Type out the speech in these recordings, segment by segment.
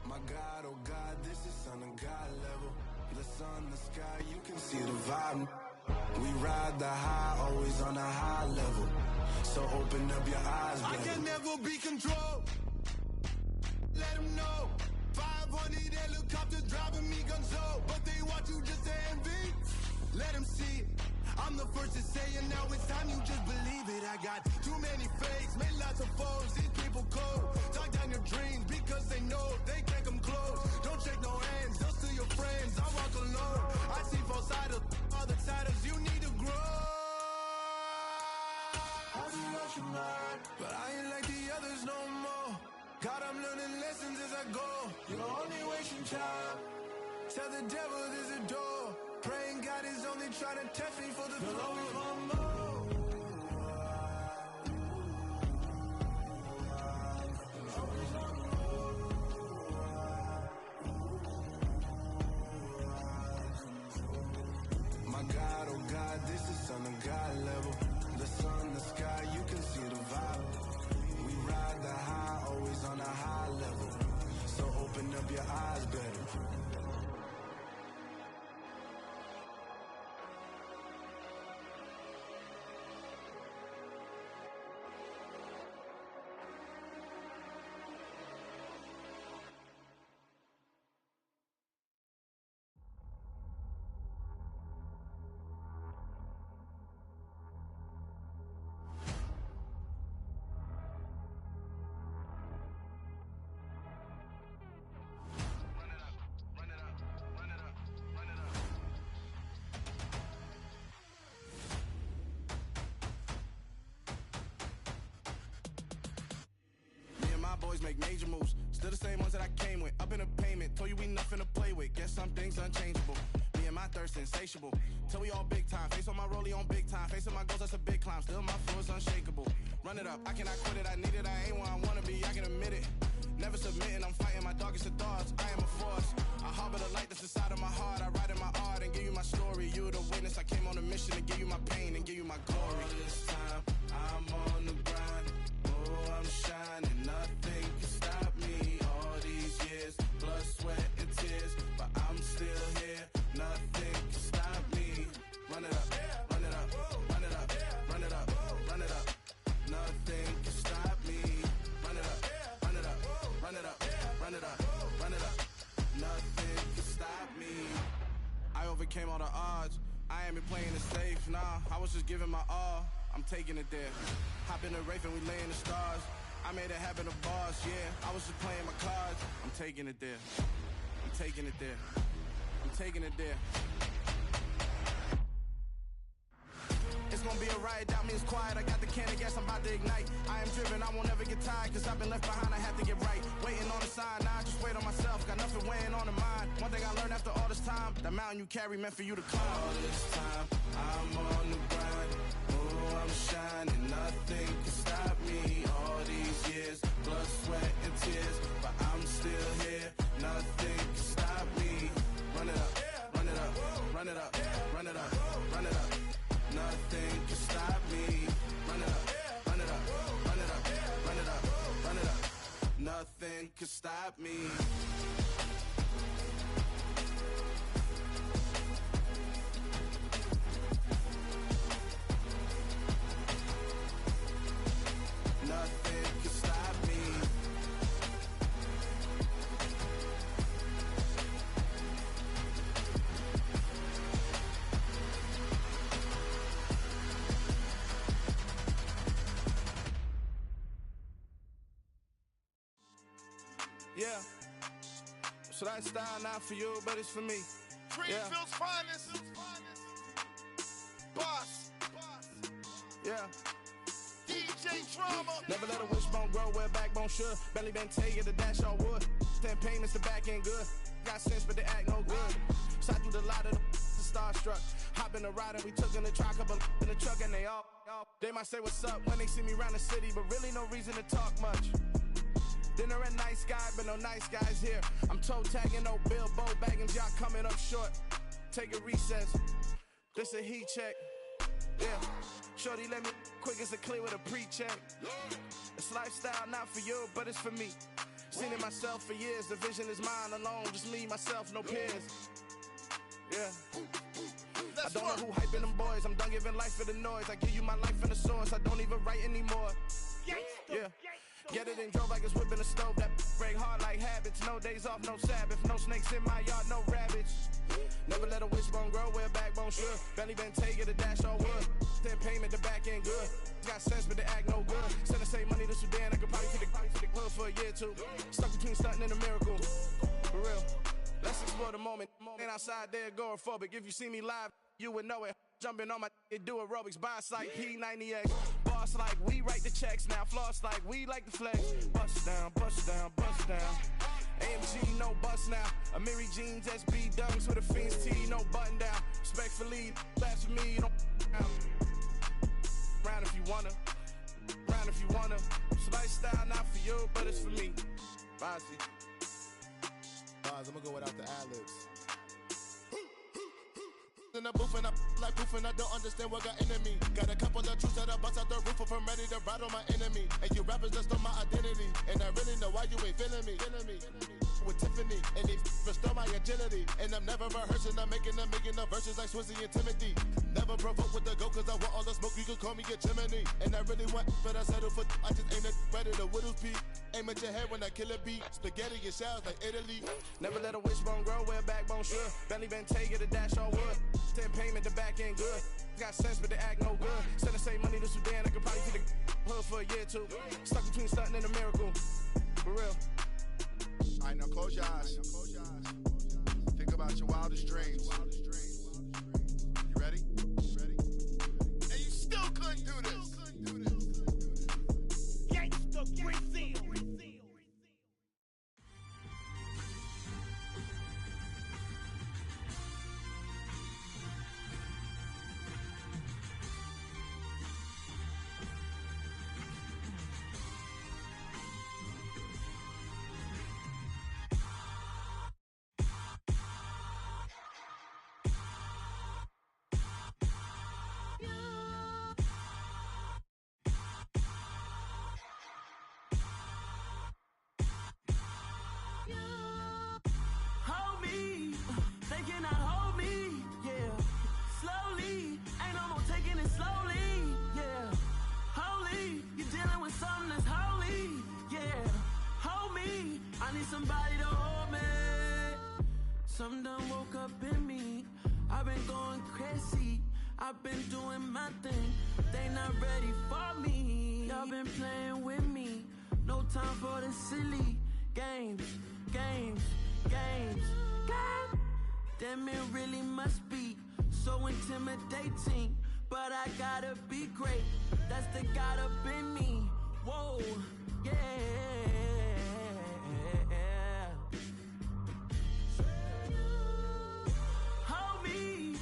My God, oh God, this is on a God level. The sun, the sky, you can see the vibe. We ride the high, always on a high level. So open up your eyes, baby. I can never be controlled. Let them know. 500 helicopters driving me gonzo. But they want you just to envy. Let them see it. I'm the first to say it, now it's time you just believe it. I got too many fakes, made lots of foes. These people cold. Talk down your dreams because they know they can't come close. Don't shake no hands, those to your friends. I walk alone. I see both sides of all the titles you need to grow. I do what you mind, but I ain't like the others no more. God, I'm learning lessons as I go. You're only wasting time. Tell the devil there's a door. Praying God is only trying to test me for the glory of more. My God, oh God, this is on a God level. The sun, the sky, you can see the vibe. We ride the high, always on a high level. So open up your eyes, better. Boys make major moves, still the same ones that I came with. Up in a payment, told you we nothing to play with. Guess some things unchangeable. Me and my thirst insatiable. Till we all big time. Face on my rollie on big time. Facing my goals, that's a big climb. Still my flow is unshakable. Run it up, I cannot quit it. I need it, I ain't where I wanna be. I can admit it. Never submitting, I'm fighting my darkest of thoughts. I am a force. I harbor the light that's inside of my heart. I write in my art and give you my story. You the witness. I came on a mission to give you my pain and give you my glory. All this time, I'm on the grind. Oh, I'm shining. Nothing can stop me. All these years, blood, sweat, and tears. But I'm still here. Nothing can stop me. Run it up, run it up, run it up, run it up, run it up. Nothing can stop me. Run it up, run it up, run it up, run it up, run it up. Nothing can stop me. I overcame all the odds. I ain't been playing it safe, nah. I was just giving my all. I'm taking it there. Hop in the Wraith and we lay in the stars. I made it happen to boss, yeah. I was just playing my cards. I'm taking it there. I'm taking it there. I'm taking it there. It's gonna be a riot, that means quiet. I got the can of gas, I'm about to ignite. I am driven, I won't ever get tired. Cause I've been left behind, I have to get right. Waiting on the sign, now I just wait on myself. Got nothing weighing on the mind. One thing I learned after all this time, that mountain you carry meant for you to climb. All this time, I'm on the grind. Oh, I'm shining, nothing can stop me. All these years, blood, sweat, and tears. But I'm still here, nothing can stop me. Run it up, run it up, run it up, run it up, run it up. Nothing can stop me. Run it up, run it up, run it up, run it up, run it up. Nothing can stop me. Nothing can stop me. Yeah. So that style not for you, but it's for me. Greenfield's finest. Boss. Yeah. DJ Drama. Never let a wishbone grow where backbone should. Belly been taking the dash all wood. 10 payments, the back end good. Got sense, but they act no good. Shot through the lot of the starstruck. Hop in the ride and we took in the truck, couple in the truck and they all. They might say what's up when they see me around the city, but really no reason to talk much. Dinner at nice guy, but no nice guys here. I'm toe tagging, no Bilbo bagging, y'all coming up short. Take a recess. This a heat check. Yeah. Shorty let me quick as a clear with a pre-check. It's lifestyle not for you, but it's for me. Seen it myself for years, the vision is mine alone, just me, myself, no peers. Yeah. I don't know who hyping them boys, I'm done giving life for the noise. I give you my life in the source, I don't even write anymore. Yeah. Get it and drove like it's whipping a stove. That break hard like habits. No days off, no Sabbath. No snakes in my yard, no rabbits. Never let a wishbone grow where a backbone should. Belly been taking a dash all wood. Then payment, the back end good. Got sense, but the act no good. Send the same money to Sudan. I could probably take the hood for a year or two. Stuck between stunting and a miracle. For real. Let's explore the moment. Ain't outside there agoraphobic. If you see me live, you would know it. Jumping on my do aerobics, boss like P90X. Boss like we write the checks now. Floss like we like the flex. Bust down, bust down, bust down. AMG, no bust now. Amiri jeans, SB dunks with a Fiends T, no button down. Respectfully, that's for me, you don't down. Round if you wanna, round if you wanna. It's lifestyle, not for you, but it's for me. Bossy. Bars, I'm gonna go without the ad-libs. In the booth and I like proof and I don't understand what got into me. Got a couple of truths that I bust out the roof if I'm ready to ride on my enemy. And you rappers just stole my identity, and I really know why you ain't feeling me. With Tiffany, and they restore my agility. And I'm never rehearsing, I'm making no verses like Swizzy and Timothy. Never provoke with the go, cause I want all the smoke, you can call me a chimney. And I really want, but I settle for, I just ain't ready to Whittles Peak. Aim at your head when I kill a beat. Spaghetti and shells like Italy. Never let a wishbone grow where a backbone should. Belly been taking a dash all wood. 10 payment, the back end good. Got sense, but the act no good. Send the same money to Sudan, I could probably take the hood for a year or two. Stuck between stunting and a miracle. For real. Alright, now close your eyes. Think about your wildest dreams. You ready? And you still couldn't do this. Gangsta Brazil. Somebody to hold me. Some done woke up in me. I've been going crazy. I've been doing my thing. They not ready for me. Y'all been playing with me. No time for the silly games. Damn, it really must be so intimidating. But I gotta be great. That's the God up in me. Whoa, yeah. Hold me,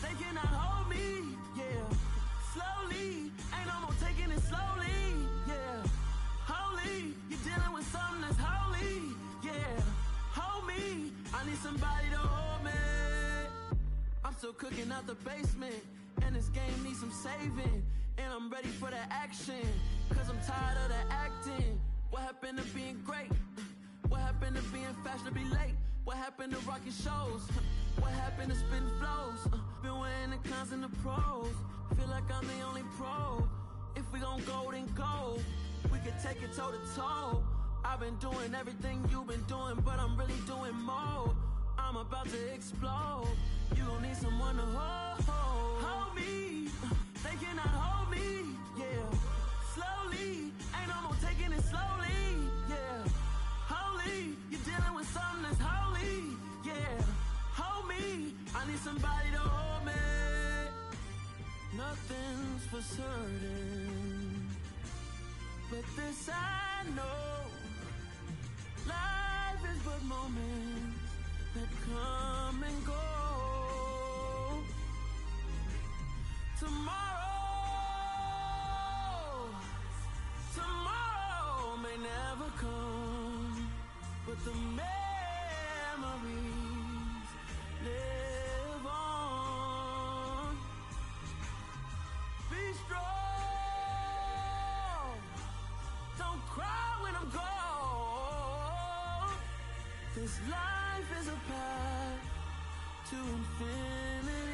they cannot hold me, yeah. Slowly, ain't no more taking it slowly, yeah. Holy, you're dealing with something that's holy, yeah. Hold me, I need somebody to hold me. I'm still cooking out the basement, and this game needs some saving. And I'm ready for the action, cause I'm tired of the acting. What happened to being great? What happened to being fashionably late? What happened to rocking shows? What happened to spitting flows? Been wearing the cons and the pros. Feel like I'm the only pro. If we gon' go, then go. We could take it toe to toe. I've been doing everything you've been doing, but I'm really doing more. I'm about to explode. You gon' need someone to hold. Hold me. They cannot hold me. Yeah. Slowly. Ain't no more taking it slowly. Yeah. Holy. You're dealing with something that's holy. Yeah. Hold me. I need somebody to hold me. Nothing's for certain, but this I know. Life is but moments that come and go. Tomorrow may never come, but the memories live on. Be strong, don't cry when I'm gone. This life is a path to infinity.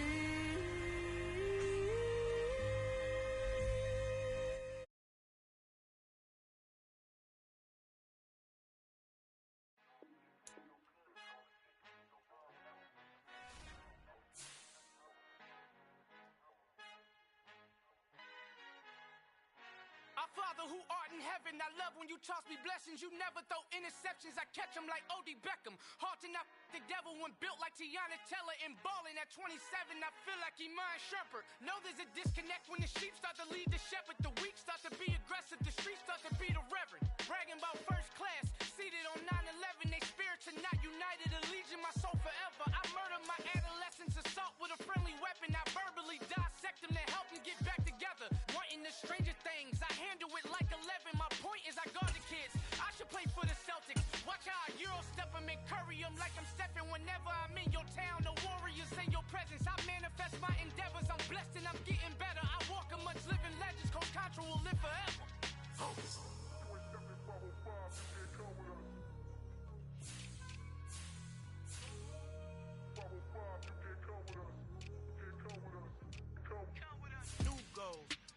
Our Father who art in heaven, I love when you toss me blessings. You never throw interceptions, I catch them like O.D. Beckham. Hard to not the devil when built like Tiana Teller. And balling at 27, I feel like Iman Shumpert. Know there's a disconnect when the sheep start to lead the shepherd. The weak start to be aggressive, the streets start to be the reverend. Bragging about first class, seated on 9/11. They spirits are not united, a legion, my soul forever. I murdered my adolescence, assault with a friendly weapon. I verbally dissect them to help them get back together. Wanting the stranger things, I handle it like 11. My point is I guard the kids. I should play for the Celtics. Watch how I Euro step them and curry them like I'm stepping. Whenever I'm in your town, the warriors in your presence. I manifest my endeavors. I'm blessed and I'm getting better. I walk amongst living legends. Coach Contra will live forever.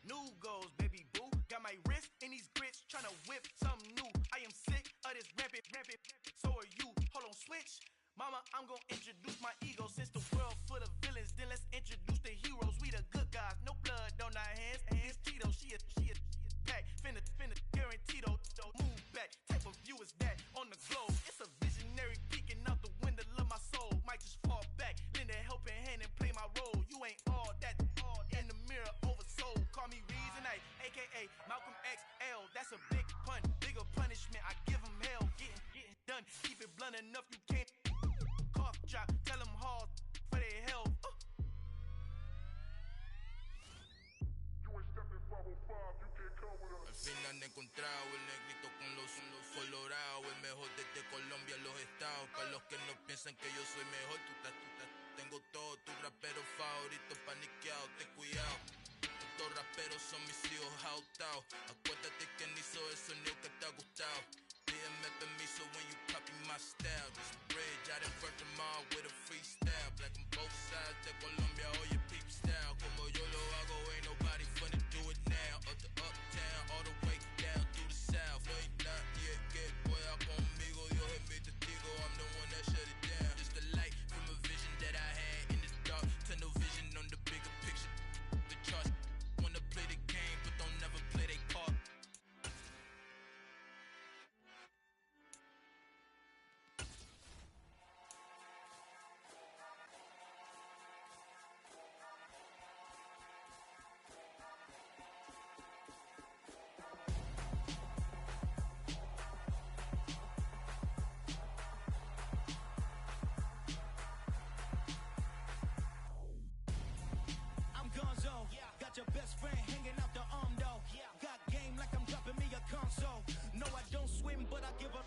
New goals, baby boo. Got my wrist in these grits, tryna whip something new. I am sick of this rampant. So are you. Hold on, switch. Mama, I'm gonna introduce my ego. Since the world full of villains, then let's introduce the heroes. We the good guys, no blood on our hands. Hands Tito, she a pack. Finna, guaranteed. Move back. Type of view is that on the globe? It's a visionary peeking out the window of my soul. Might just fall back, lend a helping hand and play my role. You ain't all that in the mirror oversold. Call me Reason A, aka Malcolm XL. That's a big pun, bigger punishment. I give him hell, getting done. Keep it blunt enough, you can't cough drop. Tell them hard for their health. Al fin han encontrado el negrito con los colorados, el mejor desde Colombia a los estados. Para los que no piensan que yo soy mejor, tengo todo, tus raperos favoritos paniqueados, ten cuidado. Estos raperos son mis hijos adoptados. Acuérdate que ni hizo el sonido que te ha gustado. Pídeme permiso when you copy my style. This bridge, I done burnt them all with a freestyle. Black on both sides de Colombia, oye peep style. Como yo lo hago, ain't nobody funny do it now. Up to uptown, all the way down through the south. No hay nadie que pueda conmigo, Dios es mi testigo. I'm the one that shut it down. Just the light from a vision that I had in this dark. Tunnel vision on the bigger picture. The charts wanna play the game, but don't never play their part. Got your best friend hanging out the arm though. Got game like I'm dropping me a console. No, I don't swim, but I give a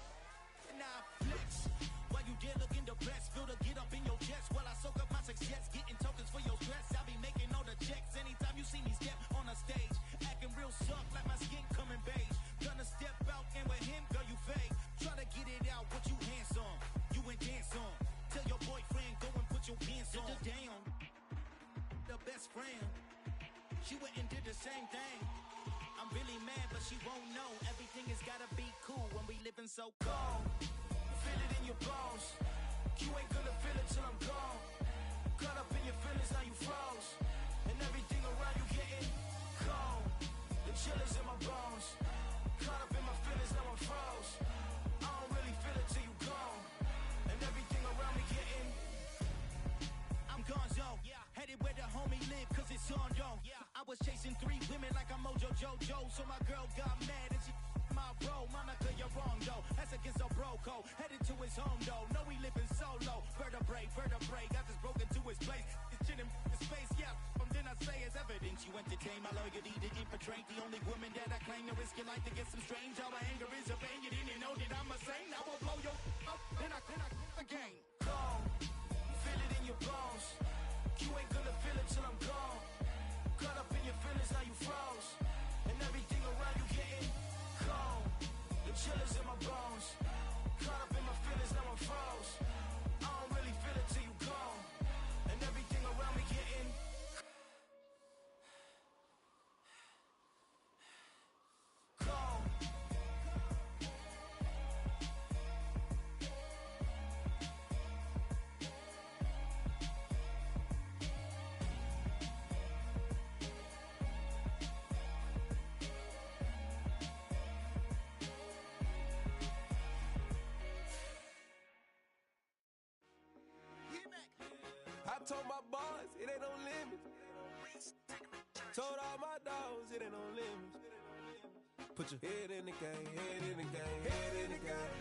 now flex. While you there looking the best, feel the get up in your chest while I soak up my success, getting tokens for your stress. I be making all the checks anytime you see me step on a stage, acting real soft like my skin coming beige. Gonna step out and with him, girl, you fake. Try to get it out, what you hands on, you ain't dance on. Tell your boyfriend go and put your pants on. Down, the best friend. She went and did the same thing. I'm really mad, but she won't know. Everything has gotta be cool when we living so cold. Feel it in your bones. You ain't gonna feel it till I'm gone. Caught up in your feelings, now you froze. And everything around you getting cold. The chill is in my bones. Caught up in my feelings, now I'm froze. I don't really feel it till you gone. And everything around me getting I'm gonzo. Headed where the homie live, cause it's on, yo. I was chasing 3 women like I'm Mojo Jojo. So my girl got mad and she my bro. Monica, you're wrong, though. That's against a bro code. Headed to his home, though. No, he living solo. Vertebrae. Got this broken to his place. It's chin in his face, yeah. From then I say it's evidence. You entertain my loyalty to infiltrate. The only woman that I claim to risk your life to get some strange. All my anger is a pain. You didn't know that I'm a saint. I will blow your up. Then I again. Cold. Feel it in your bones. You ain't gonna feel it till I'm gone. Caught up in your feelings, now you froze. And everything around you getting cold. The chill is in my bones. Caught up in my feelings, now I'm froze. Told all my dogs it ain't no limits. Put your head in the game, head in the game, head in the game.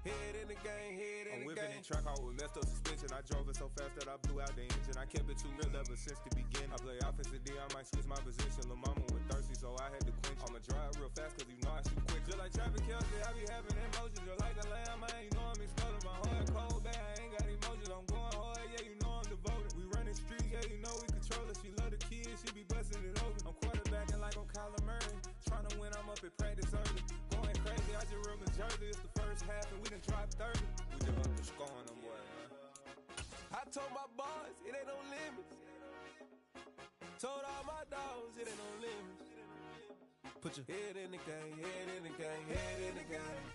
Head in the game, head in the game. I'm whipping in track, I was left up suspension. I drove it so fast that I blew out the engine. I kept it too real ever since the beginning. I play offensive D, I might switch my position. Lil' mama was thirsty, so I had to quench. I'ma drive real fast, cause you know I shoot quick. Just like traffic Kelsey, I be having emotions. Just like a lamb, man, you know I'm exploding. My heart cold, bad, I ain't got emotions. I'm going hard, yeah, you know I'm devoted. We running streets, yeah, you know we control it. She love the kids, she be busting it open. I'm quarterbacking like I'm Kyler Murray. Trying to win, I'm up at practice early. Going crazy, I just run the jersey. It's the first half and we done dropped 30. We just up the score on them, boy, man. I told my boys, it ain't no limits. Told all my dogs, it ain't no limits. Put your head in the game, head in the game, head in the game.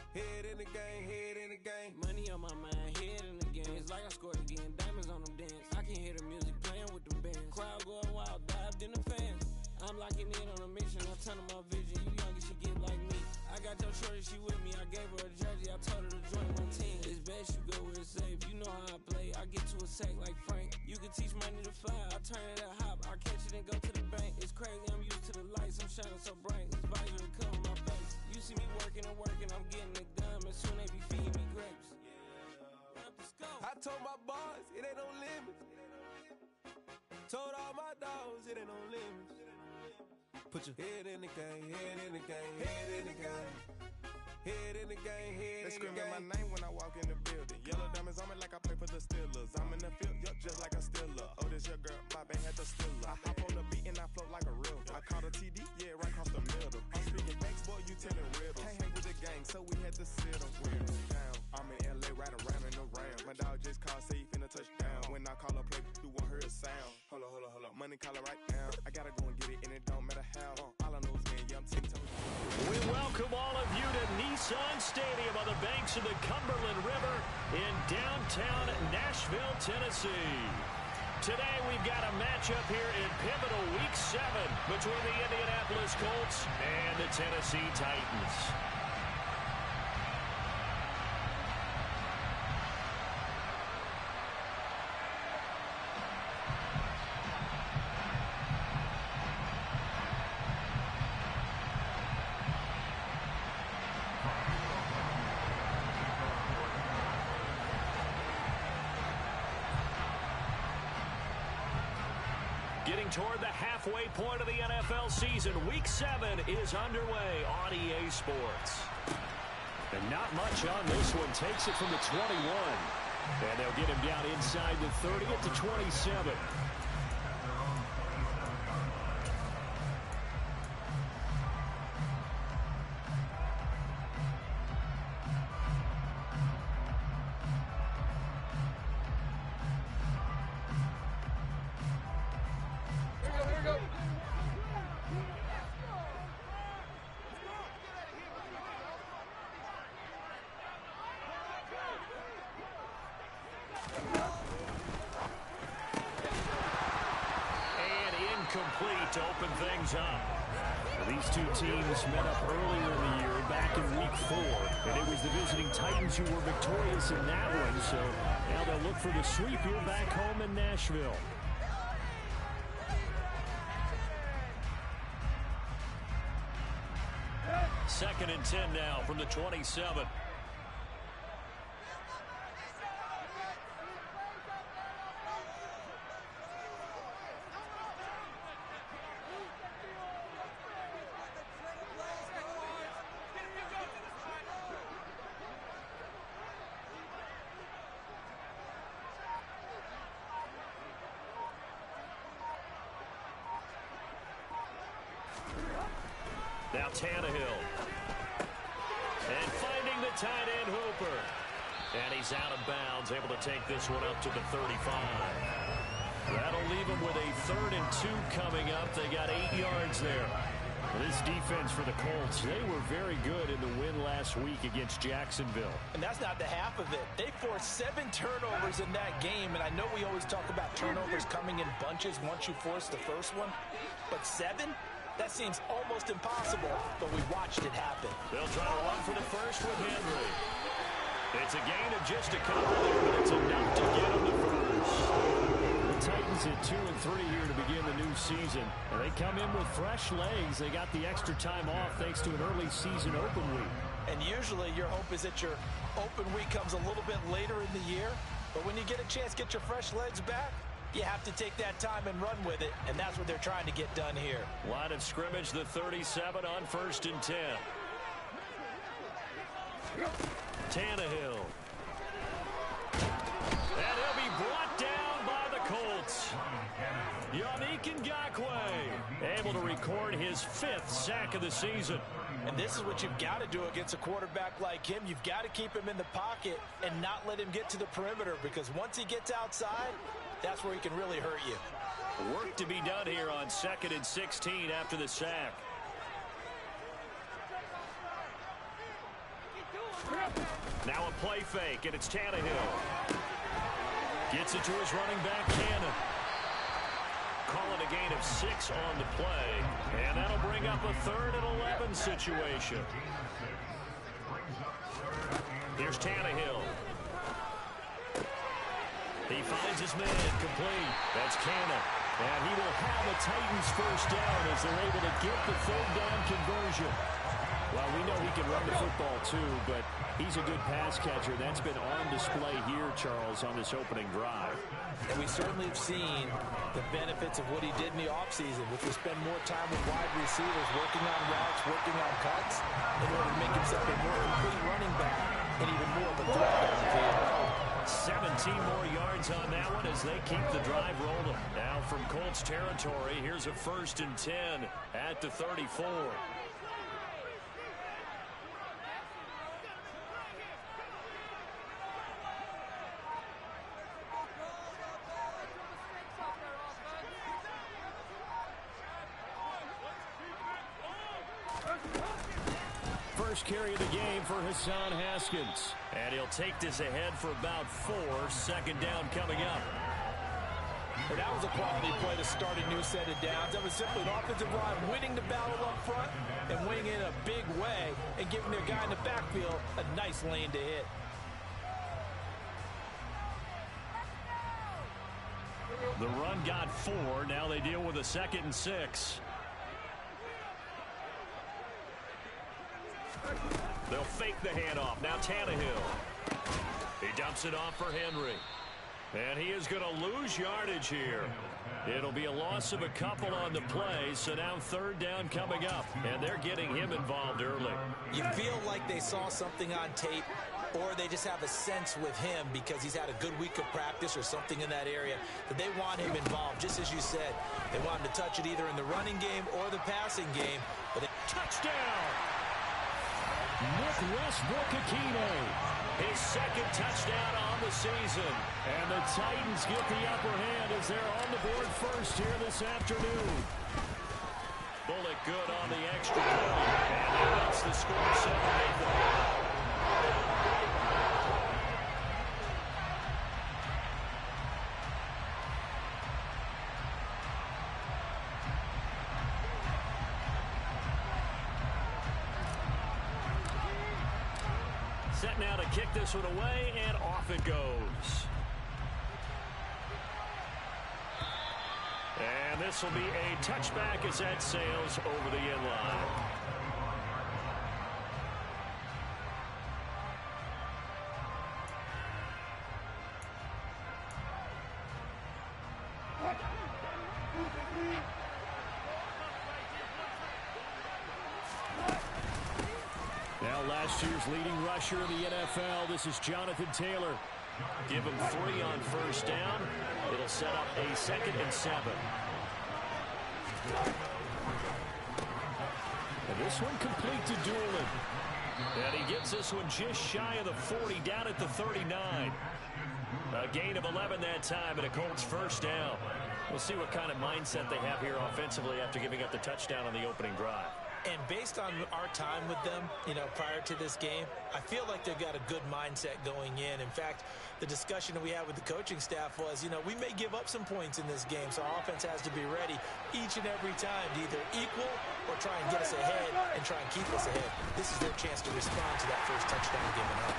Head in the game, head in the game. Money on my mind, head in the game. It's like I scored again, diamonds on them dance. I can hear the music playing with them bands. Crowd going wild, dived in the fans. I'm locking in on a mission, I'm turning my vision. You young and she get like me. I got your shorty, she with me. I gave her a jersey, I told her to join my team. It's best you go where it's safe. You know how I play. I get to a sack like Frank. You can teach money to fly. I turn it a hop. I catch it and go to the bank. It's crazy, I'm used to the lights. I'm shining so bright. This visor to cover my face. You see me working and working. I'm getting it done. And soon they be feeding me grapes. I told my boys, it ain't no limits. Told all my dogs, it ain't no limits. Put your head in the game, head in the game, head in the game. Head in the game, head They in the game. screaming my name when I walk in the building. Yellow diamonds on me like I play for the Steelers. I'm in the field, yup, just like a Steeler. Oh, this your girl, my band had the Steeler. I hop on the beat and I float like a river. I caught a TD, yeah, right across the middle. I'm speaking thanks, boy, you telling riddles. Can't hang with the gang, so we had to sit them down. I'm in LA, right around and around. My dog just called, say he finna touchdown. When I call a play, you won't hear a sound. Hold up. Money caller right now. I gotta go and get it, and it don't matter how. All I know is man, yeah, I'm 10 toes. We welcome all of you to Nissan Stadium on the banks of the Cumberland River in downtown Nashville, Tennessee. Today we've got a matchup here in pivotal Week 7 between the Indianapolis Colts and the Tennessee Titans. Getting toward the halfway point of the NFL season, Week 7 is underway on EA Sports. And not much on this one. Takes it from the 21. And they'll get him down inside the 30 at the 27. Complete to open things up. Well, these two teams met up earlier in the year, back in Week 4, and it was the visiting Titans who were victorious in that one, so now they'll look for the sweep here back home in Nashville. Second and 10 now from the 27. Now Tannehill. And finding the tight end Hooper. And he's out of bounds, able to take this one up to the 35. That'll leave him with a 3rd and 2 coming up. They got 8 yards there. This defense for the Colts, they were very good in the win last week against Jacksonville. And that's not the half of it. They forced 7 turnovers in that game, and I know we always talk about turnovers coming in bunches once you force the first one, but 7? That seems almost impossible, but we watched it happen. They'll try to run for the first with Henry. It's a gain of just a couple there, but it's enough to get him the first. Titans at 2-3 here to begin the new season. And they come in with fresh legs. They got the extra time off thanks to an early season open week. And usually your hope is that your open week comes a little bit later in the year. But when you get a chance to get your fresh legs back, you have to take that time and run with it. And that's what they're trying to get done here. Line of scrimmage, the 37 on 1st and 10. Tannehill. And he'll be brought down by the Colts. Yannick Ngakoue able to record his 5th sack of the season. And this is what you've got to do against a quarterback like him. You've got to keep him in the pocket and not let him get to the perimeter, because once he gets outside, that's where he can really hurt you. Work to be done here on 2nd and 16 after the sack. Now a play fake, and it's Tannehill. Gets it to his running back, Cannon. Call it a gain of 6 on the play, and that'll bring up a 3rd and 11 situation. Here's Tannehill. He finds his man complete. That's Cannon. And he will have a Titans first down as they're able to get the 3rd down conversion. Well, we know he can run the football too, but he's a good pass catcher. That's been on display here, Charles, on this opening drive. And we certainly have seen the benefits of what he did in the offseason, which was spend more time with wide receivers, working on routes, working on cuts, in order to make himself a more complete running back and even more of a threat downfield. 17 more yards on that one as they keep the drive rolling. Now from Colts territory, here's a 1st and 10 at the 34. First carry of the game for Hassan Haskins. And he'll take this ahead for about 4. 2nd down coming up. Well, that was a quality play to start a new set of downs. That was simply an offensive line winning the battle up front and winning in a big way and giving their guy in the backfield a nice lane to hit. The run got 4. Now they deal with a 2nd and 6. They'll fake the handoff. Now Tannehill. He dumps it off for Henry. And he is going to lose yardage here. It'll be a loss of a couple on the play, so now 3rd down coming up. And they're getting him involved early. You feel like they saw something on tape, or they just have a sense with him because he's had a good week of practice or something in that area that they want him involved. Just as you said, they want him to touch it either in the running game or the passing game. But touchdown! Nick Westbrook-Ikhine, his 2nd touchdown on the season. And the Titans get the upper hand as they're on the board first here this afternoon. Bullock good on the extra point. And that makes the score 7-8. Set now to kick this one away, and off it goes. And this will be a touchback as that sails over the end line. Now last year's leading rusher in the NFL, this is Jonathan Taylor. Give him 3 on 1st down. It'll set up a 2nd and 7. And this one complete to Doolin. And he gets this one just shy of the 40, down at the 39. A gain of 11 that time, and a Colts 1st down. We'll see what kind of mindset they have here offensively after giving up the touchdown on the opening drive. And based on our time with them, prior to this game, I feel like they've got a good mindset going in. In fact, the discussion that we had with the coaching staff was, we may give up some points in this game, so our offense has to be ready each and every time to either equal or try and get us ahead and try and keep us ahead. This is their chance to respond to that first touchdown given up.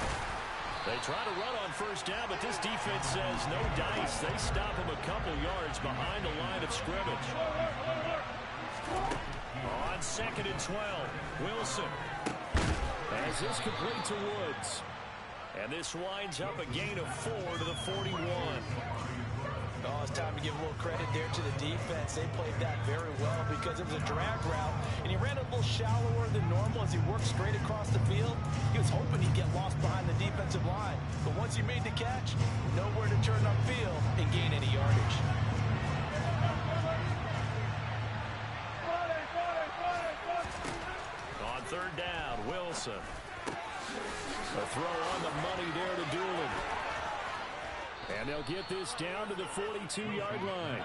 They try to run on first down, but this defense says no dice. They stop him a couple yards behind the line of scrimmage. On 2nd and 12, Wilson. As this complete to Woods. And this winds up a gain of 4 to the 41. Oh, it's time to give a little credit there to the defense. They played that very well because it was a drag route, and he ran a little shallower than normal as he worked straight across the field. He was hoping he'd get lost behind the defensive line, but once he made the catch, nowhere to turn upfield and gain any yardage. On 3rd down, Wilson. A throw on the money there to Doolin. And they'll get this down to the 42-yard line.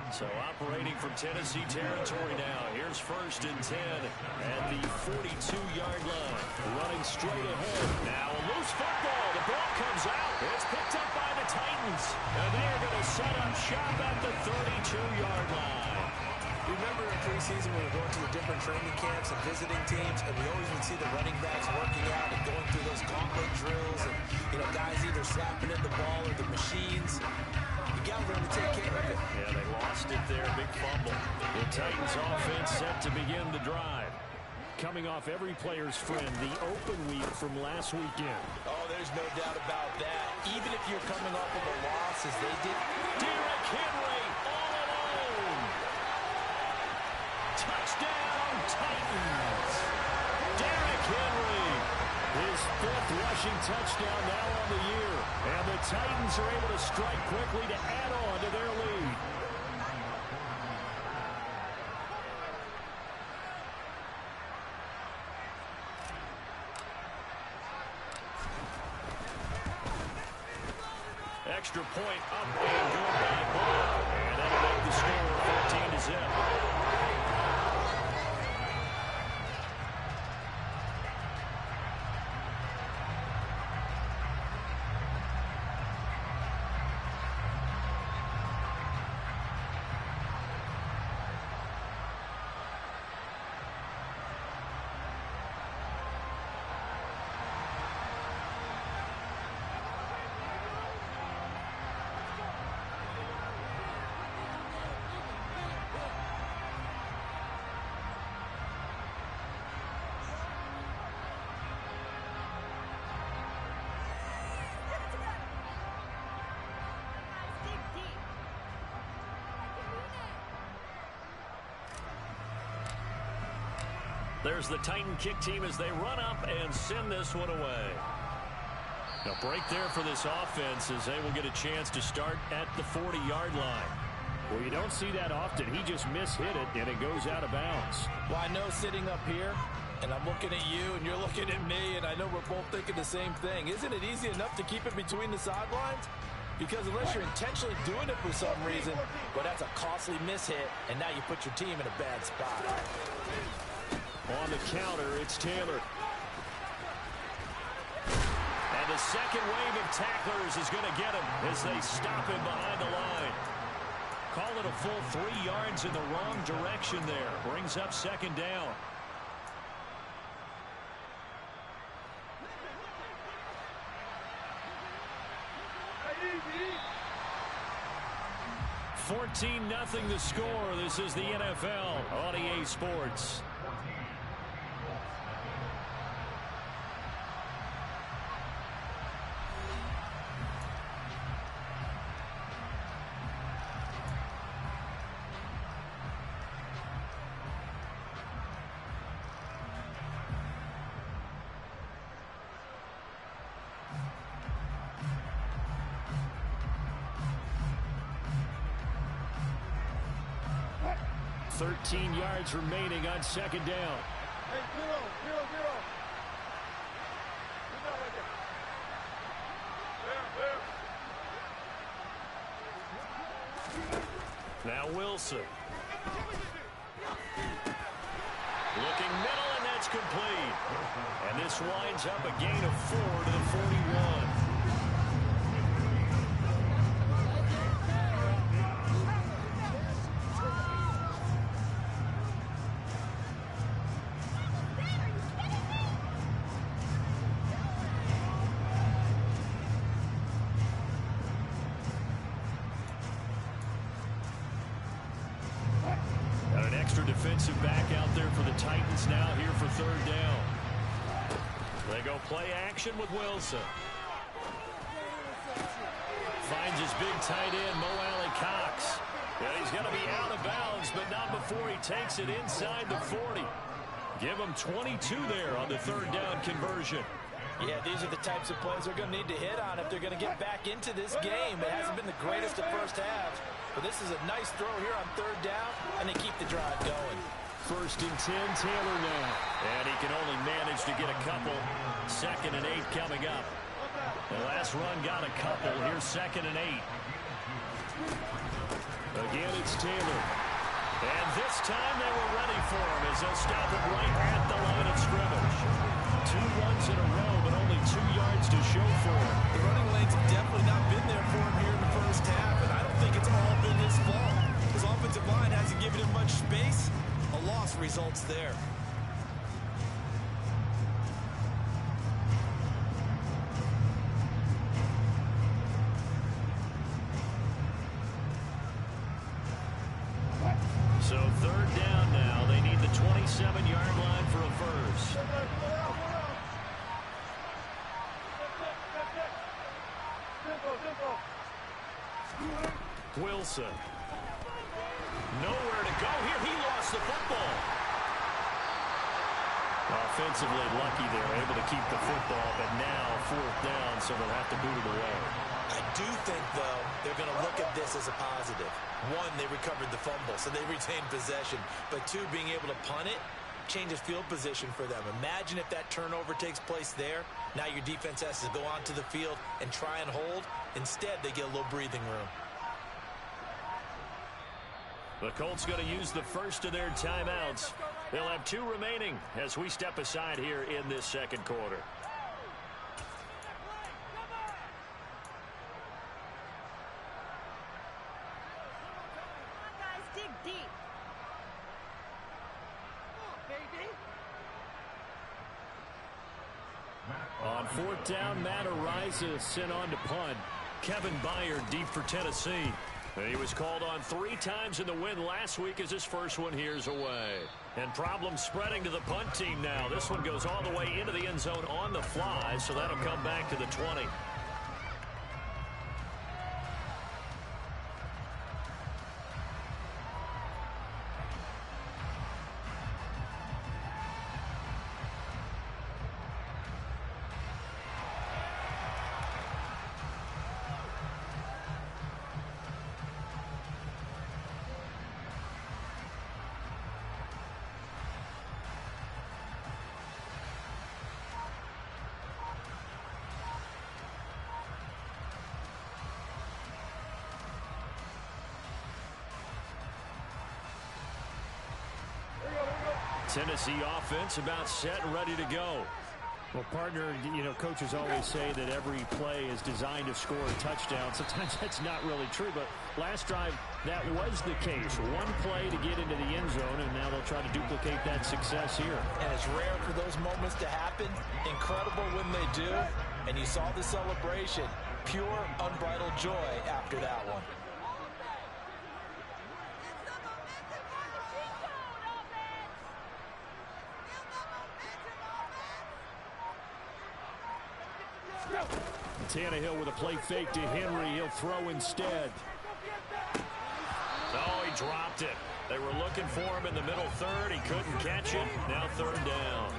So operating from Tennessee territory now. Here's 1st and 10 at the 42-yard line. Running straight ahead. Now a loose football. The ball comes out. It's picked up by the Titans. And they are going to set up shop at the 32-yard line. Remember in preseason when we were going to the different training camps and visiting teams, and we always would see the running backs working out and going through those gauntlet drills, and guys either slapping at the ball or the machines. You got to learn to take care of it. Yeah, they lost it there. Big fumble. The Titans offense set to begin the drive. Coming off every player's friend, the open week from last weekend. Oh, there's no doubt about that. Even if you're coming off of a loss as they did. Derrick Henry all alone. Touchdown, Titans. Derrick Henry, his 5th rushing touchdown now on the year. And the Titans are able to strike quickly to add on to their lead. Extra point up and good by ball. And that'll make the score 14-0. There's the Titan kick team as they run up and send this one away. A break there for this offense as they will get a chance to start at the 40-yard line. Well, you don't see that often. He just mishit it, and it goes out of bounds. Well, I know sitting up here, and I'm looking at you, and you're looking at me, and I know we're both thinking the same thing. Isn't it easy enough to keep it between the sidelines? Because unless you're intentionally doing it for some reason, well, that's a costly mishit, and now you put your team in a bad spot. On the counter, it's Taylor. And the second wave of tacklers is going to get him as they stop him behind the line. Call it a full 3 yards in the wrong direction there. Brings up 2nd down. $14-0 the score. This is the NFL on EA Sports. $13 yards remaining on 2nd down. Hey, zero. Now Wilson. Looking middle, and that's complete. And this winds up a gain of 4 to the 41. defensive back out there for the Titans now here for third down. They go play action with Wilson. Finds his big tight end, Mo Alley Cox. And he's going to be out of bounds, but not before he takes it inside the 40. Give him 22 there on the third down conversion. Yeah, these are the types of plays they're going to need to hit on if they're going to get back into this game. It hasn't been the greatest of first halves, but this is a nice throw here on third down, and they keep the drive going. 1st and 10, Taylor now. And he can only manage to get a couple. 2nd and 8 coming up. The last run got a couple. Here's 2nd and 8. Again, it's Taylor. And this time they were ready for him as they'll stop it right at the line of scrimmage. 2 runs in a row, but only 2 yards to show for him. The running lanes have definitely not been there for him here in the first half, and I don't think it's all been his fault. His offensive line hasn't given him much space. A loss results there. So third down now. They need the 27-yard line for a first. Wilson. Nowhere to go here. He lost the football. Offensively lucky they're able to keep the football, but now 4th down, so they'll have to boot it away. I do think, though, they're going to look at this as a positive. 1, they recovered the fumble, so they retained possession. But 2, being able to punt it changes field position for them. Imagine if that turnover takes place there. Now your defense has to go onto the field and try and hold. Instead, they get a little breathing room. The Colts going to use the first of their timeouts. They'll have 2 remaining as we step aside here in this second quarter. On 4th down, Matt Ariza sent on to punt. Kevin Byard deep for Tennessee. And he was called on 3 times in the win last week as his first one here's away. And problems spreading to the punt team now. This one goes all the way into the end zone on the fly, so that'll come back to the 20. Tennessee offense about set and ready to go. Well, partner, you know, coaches always say that every play is designed to score a touchdown. Sometimes that's not really true, but last drive, that was the case. 1 play to get into the end zone, and now they'll try to duplicate that success here. And it's rare for those moments to happen. Incredible when they do. And you saw the celebration. Pure, unbridled joy after that one. Tannehill with a play fake to Henry. He'll throw instead. Oh, he dropped it. They were looking for him in the middle third. He couldn't catch it. Now 3rd down.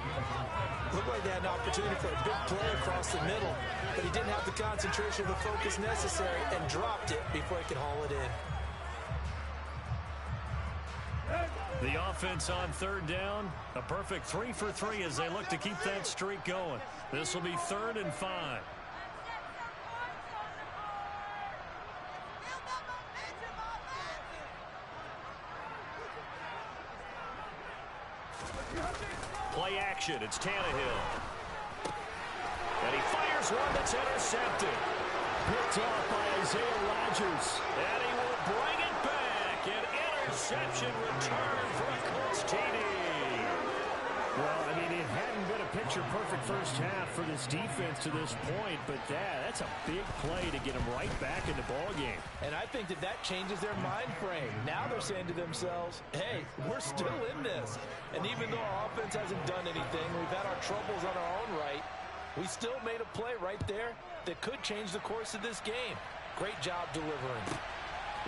Looked like they had an opportunity for a big play across the middle, but he didn't have the concentration or the focus necessary and dropped it before he could haul it in. The offense on 3rd down, a perfect 3 for 3 as they look to keep that streak going. This will be 3rd and 5. Play action, it's Tannehill. And he fires one that's intercepted. Picked off by Isaiah Rodgers. And he will bring it back. An interception return for a Colts TD. Well, I mean, it hadn't been a picture-perfect first half for this defense to this point, but that's a big play to get them right back in the ballgame. And I think that changes their mind frame. Now they're saying to themselves, hey, we're still in this. And even though our offense hasn't done anything, we've had our troubles on our own right, we still made a play right there that could change the course of this game. Great job delivering.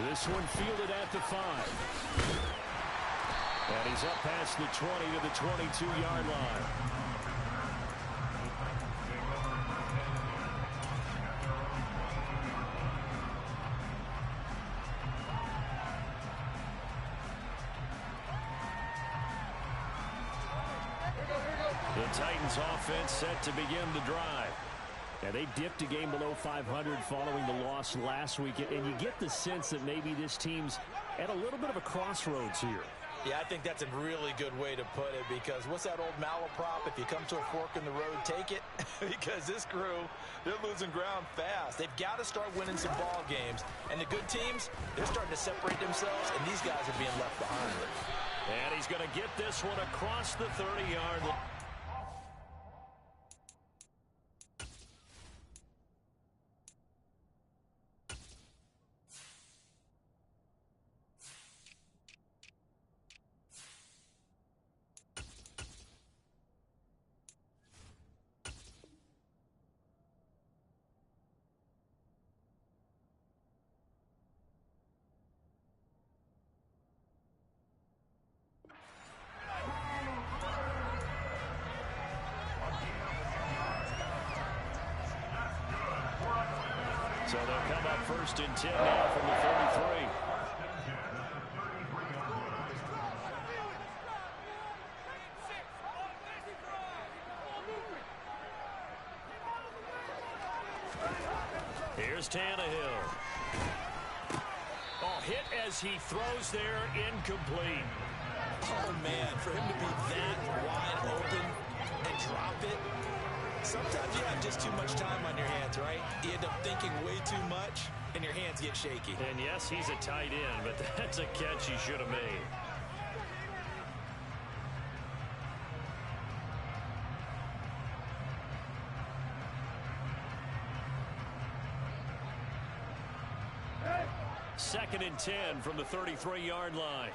This one fielded at the 5. And he's up past the 20 to the 22-yard line. The Titans offense set to begin the drive. Yeah, they dipped a game below 500 following the loss last week, and you get the sense that maybe this team's at a little bit of a crossroads here. Yeah, I think that's a really good way to put it, because what's that old malaprop? If you come to a fork in the road, take it. Because this crew, they're losing ground fast. They've got to start winning some ball games. And the good teams, they're starting to separate themselves, and these guys are being left behind. And he's going to get this one across the 30-yard line. So they'll come up first and 10 now from the 33. Here's Tannehill. Oh, hit as he throws there, incomplete. Oh, man, for him to be that wide open and drop it. Sometimes you have just too much time on your hands, right? You end up thinking way too much, and your hands get shaky. And yes, he's a tight end, but that's a catch he should have made. Second and 10 from the 33-yard line.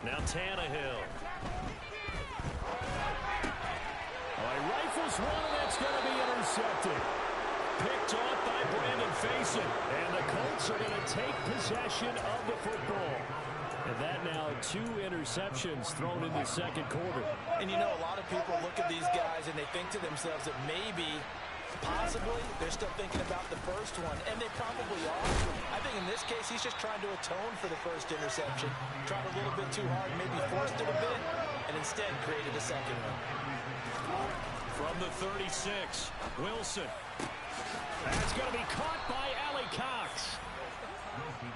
Now Tannehill. He rifles one, and that's going to be intercepted. Picked off by Brandon Faison. And the Colts are going to take possession of the football. And that now 2 interceptions thrown in the second quarter. And you know, a lot of people look at these guys and they think to themselves that maybe, possibly, they're still thinking about the first one. And they probably are. I think in this case, he's just trying to atone for the first interception. Tried a little bit too hard, maybe forced it a bit, and instead created a second one. From the 36, Wilson. That's going to be caught by Allie Cox.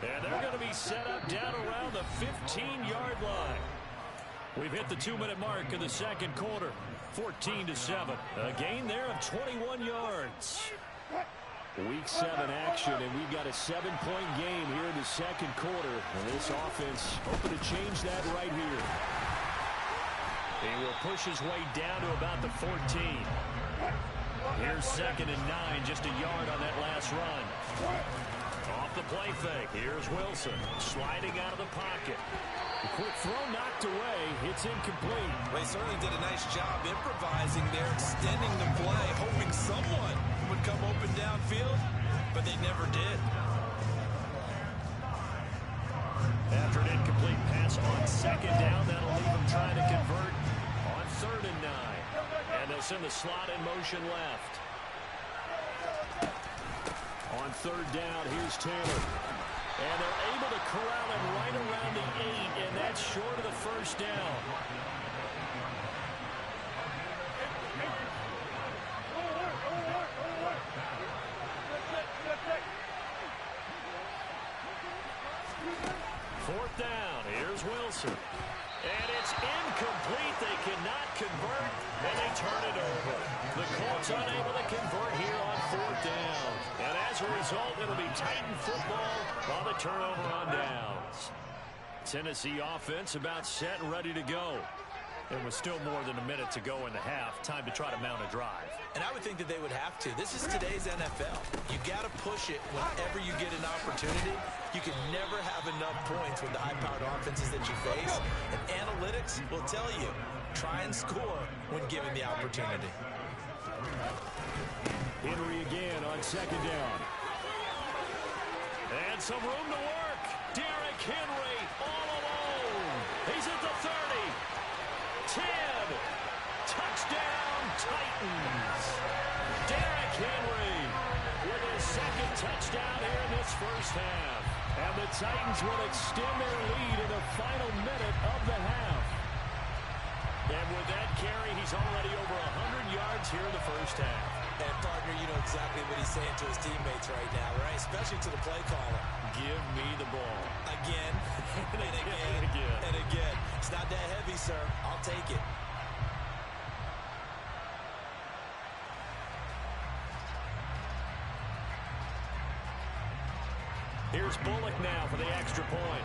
And they're going to be set up down around the 15-yard line. We've hit the 2-minute mark in the second quarter. 14-7. A gain there of 21 yards. Week 7 action, and we've got a 7-point game here in the second quarter. And this offense hoping to change that right here. He will push his way down to about the 14. Here's 2nd and 9, just a yard on that last run. Off the play fake. Here's Wilson sliding out of the pocket. The quick throw knocked away. It's incomplete. They certainly did a nice job improvising there, extending the play, hoping someone would come open downfield, but they never did. After an incomplete pass on 2nd down, that'll leave them trying to convert on 3rd and 9. And they'll send the slot in motion left. On 3rd down, here's Taylor. And they're able to corral him right around the 8, and that's short of the first down. Wilson. And it's incomplete. They cannot convert, and they turn it over. The Colts unable to convert here on 4th down. And as a result, it'll be Titan football on the turnover on downs. Tennessee offense about set and ready to go. It was still more than a minute to go in the half. Time to try to mount a drive. And I would think that they would have to. This is today's NFL. You got to push it whenever you get an opportunity. You can never have enough points with the high-powered offenses that you face. And analytics will tell you, try and score when given the opportunity. Henry again on 2nd down. And some room to work. Derrick Henry all alone. He's at the 30. 10. Touchdown, Titans. Derrick Henry with his 2nd touchdown here in this first half. And the Titans will extend their lead in the final minute of the half. And with that carry, he's already over 100 yards here in the first half. And, partner, you know exactly what he's saying to his teammates right now, right? Especially to the play caller. Give me the ball. Again, and again, and again. It's not that heavy, sir. I'll take it. Here's Bullock now for the extra point.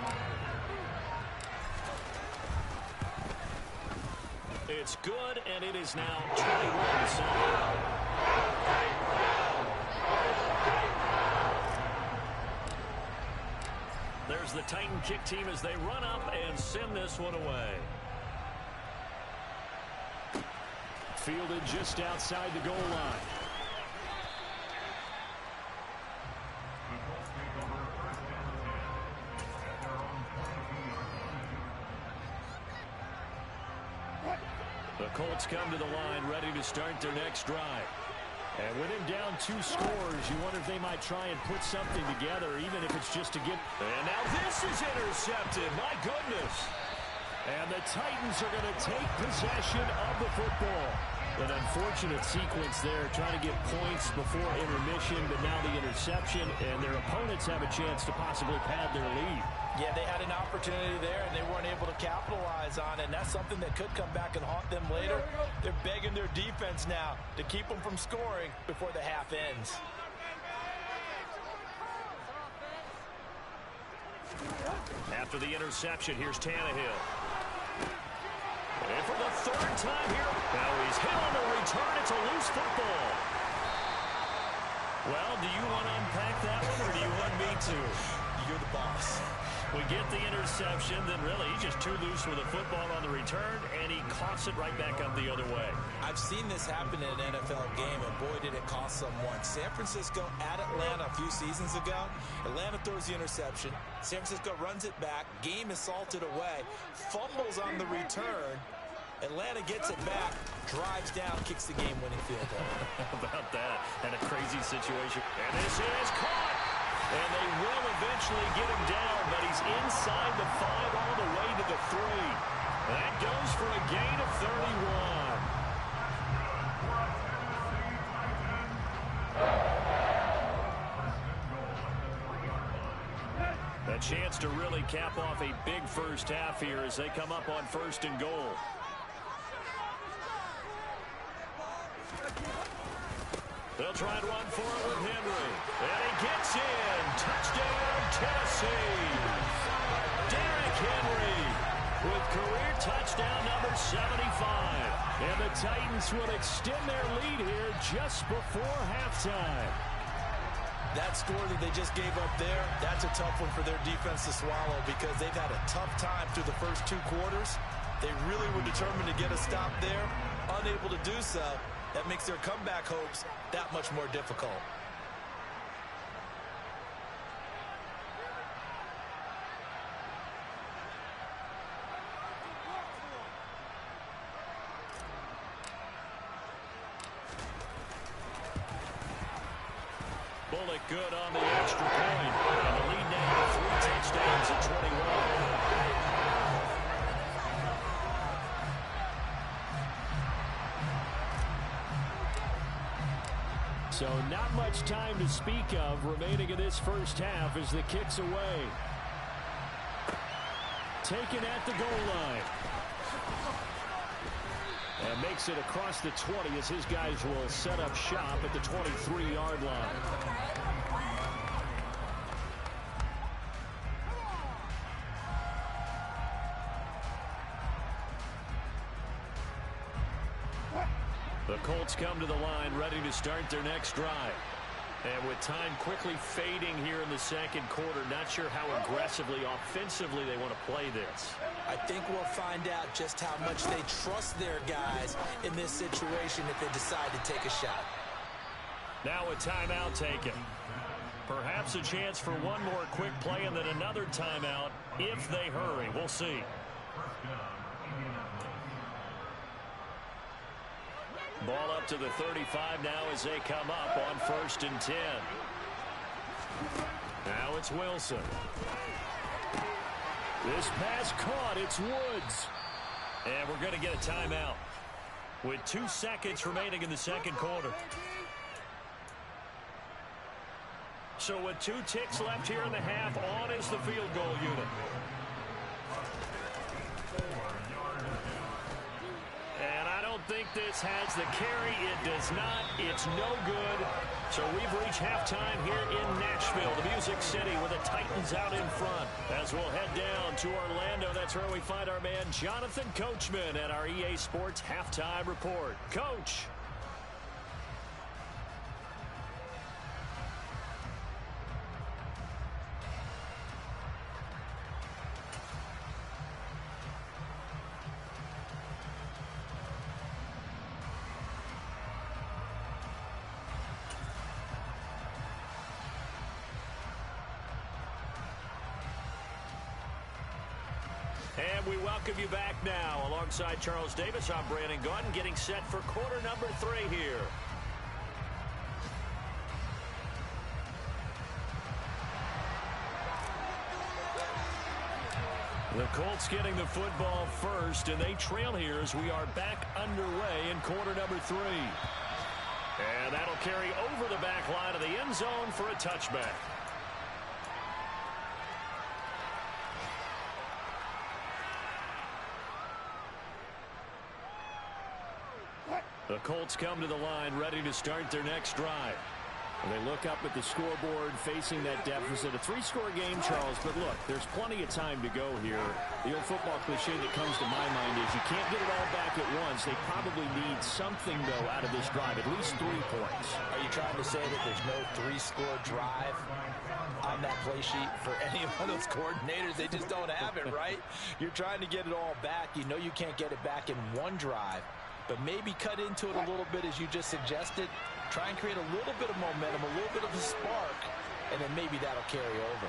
It's good, and it is now 21-7. There's the Titan kick team as they run up and send this one away. Fielded just outside the goal line. The Colts come to the line ready to start their next drive. And with him down 2 scores, you wonder if they might try and put something together, even if it's just to get... And now this is intercepted. My goodness. And the Titans are going to take possession of the football. An unfortunate sequence there, trying to get points before intermission, but now the interception, and their opponents have a chance to possibly pad their lead. Yeah, they had an opportunity there, and they weren't able to capitalize on it, and that's something that could come back and haunt them later. They're begging their defense now to keep them from scoring before the half ends. After the interception, here's Tannehill. And for the 3rd time here, now he's hit on the return. It's a loose football. Well, do you want to unpack that one, or do you want me to? You're the boss. We get the interception, then really he's just too loose with a football on the return, and he coughs it right back up the other way. I've seen this happen in an NFL game, and boy, did it cost someone. San Francisco at Atlanta a few seasons ago. Atlanta throws the interception. San Francisco runs it back. Game is salted away. Fumbles on the return. Atlanta gets it back, drives down, kicks the game-winning field goal. How about that? And a crazy situation. And this is caught. And they will eventually get him down, but he's inside the 5 all the way to the 3. That goes for a gain of 31. A chance to really cap off a big first half here as they come up on 1st and goal. They'll try and run for it with Henry. And he gets in. Touchdown, Tennessee. Derrick Henry with career touchdown number 75. And the Titans will extend their lead here just before halftime. That score that they just gave up there, that's a tough one for their defense to swallow because they've had a tough time through the first 2 quarters. They really were determined to get a stop there, unable to do so. That makes their comeback hopes that much more difficult. Bullock good on the extra point. And the lead now 3 touchdowns at 21. So not much time to speak of remaining in this first half as the kick's away. taken at the goal line. And makes it across the 20 as his guys will set up shop at the 23-yard line. The Colts come to the line ready to start their next drive. And with time quickly fading here in the second quarter, not sure how aggressively, offensively they want to play this. I think we'll find out just how much they trust their guys in this situation if they decide to take a shot. Now a timeout taken. Perhaps a chance for one more quick play and then another timeout if they hurry. We'll see. Ball up to the 35 now as they come up on 1st and 10. Now it's Wilson. This pass caught. It's Woods. And we're going to get a timeout with 2 seconds remaining in the second quarter. So with 2 ticks left here in the half, on is the field goal unit. And I don't think this has the carry. It does not. It's no good. So we've reached halftime here in Nashville, the Music City, with the Titans out in front. As we'll head down to Orlando, that's where we find our man Jonathan Coachman at our EA Sports Halftime Report. Coach. And we welcome you back now. Alongside Charles Davis, I'm Brandon Gaudin, getting set for quarter number 3 here. The Colts getting the football first, and they trail here as we are back underway in quarter number 3. And that'll carry over the back line of the end zone for a touchback. The Colts come to the line ready to start their next drive. And they look up at the scoreboard facing that deficit. A 3-score game, Charles, but look, there's plenty of time to go here. The old football cliche that comes to my mind is you can't get it all back at once. They probably need something, though, out of this drive, at least 3 points. Are you trying to say that there's no 3-score drive on that play sheet for any one of those coordinators? They just don't have it, right? You're trying to get it all back. You know you can't get it back in one drive. But maybe cut into it a little bit as you just suggested. Try and create a little bit of momentum, a little bit of a spark, and then maybe that'll carry over.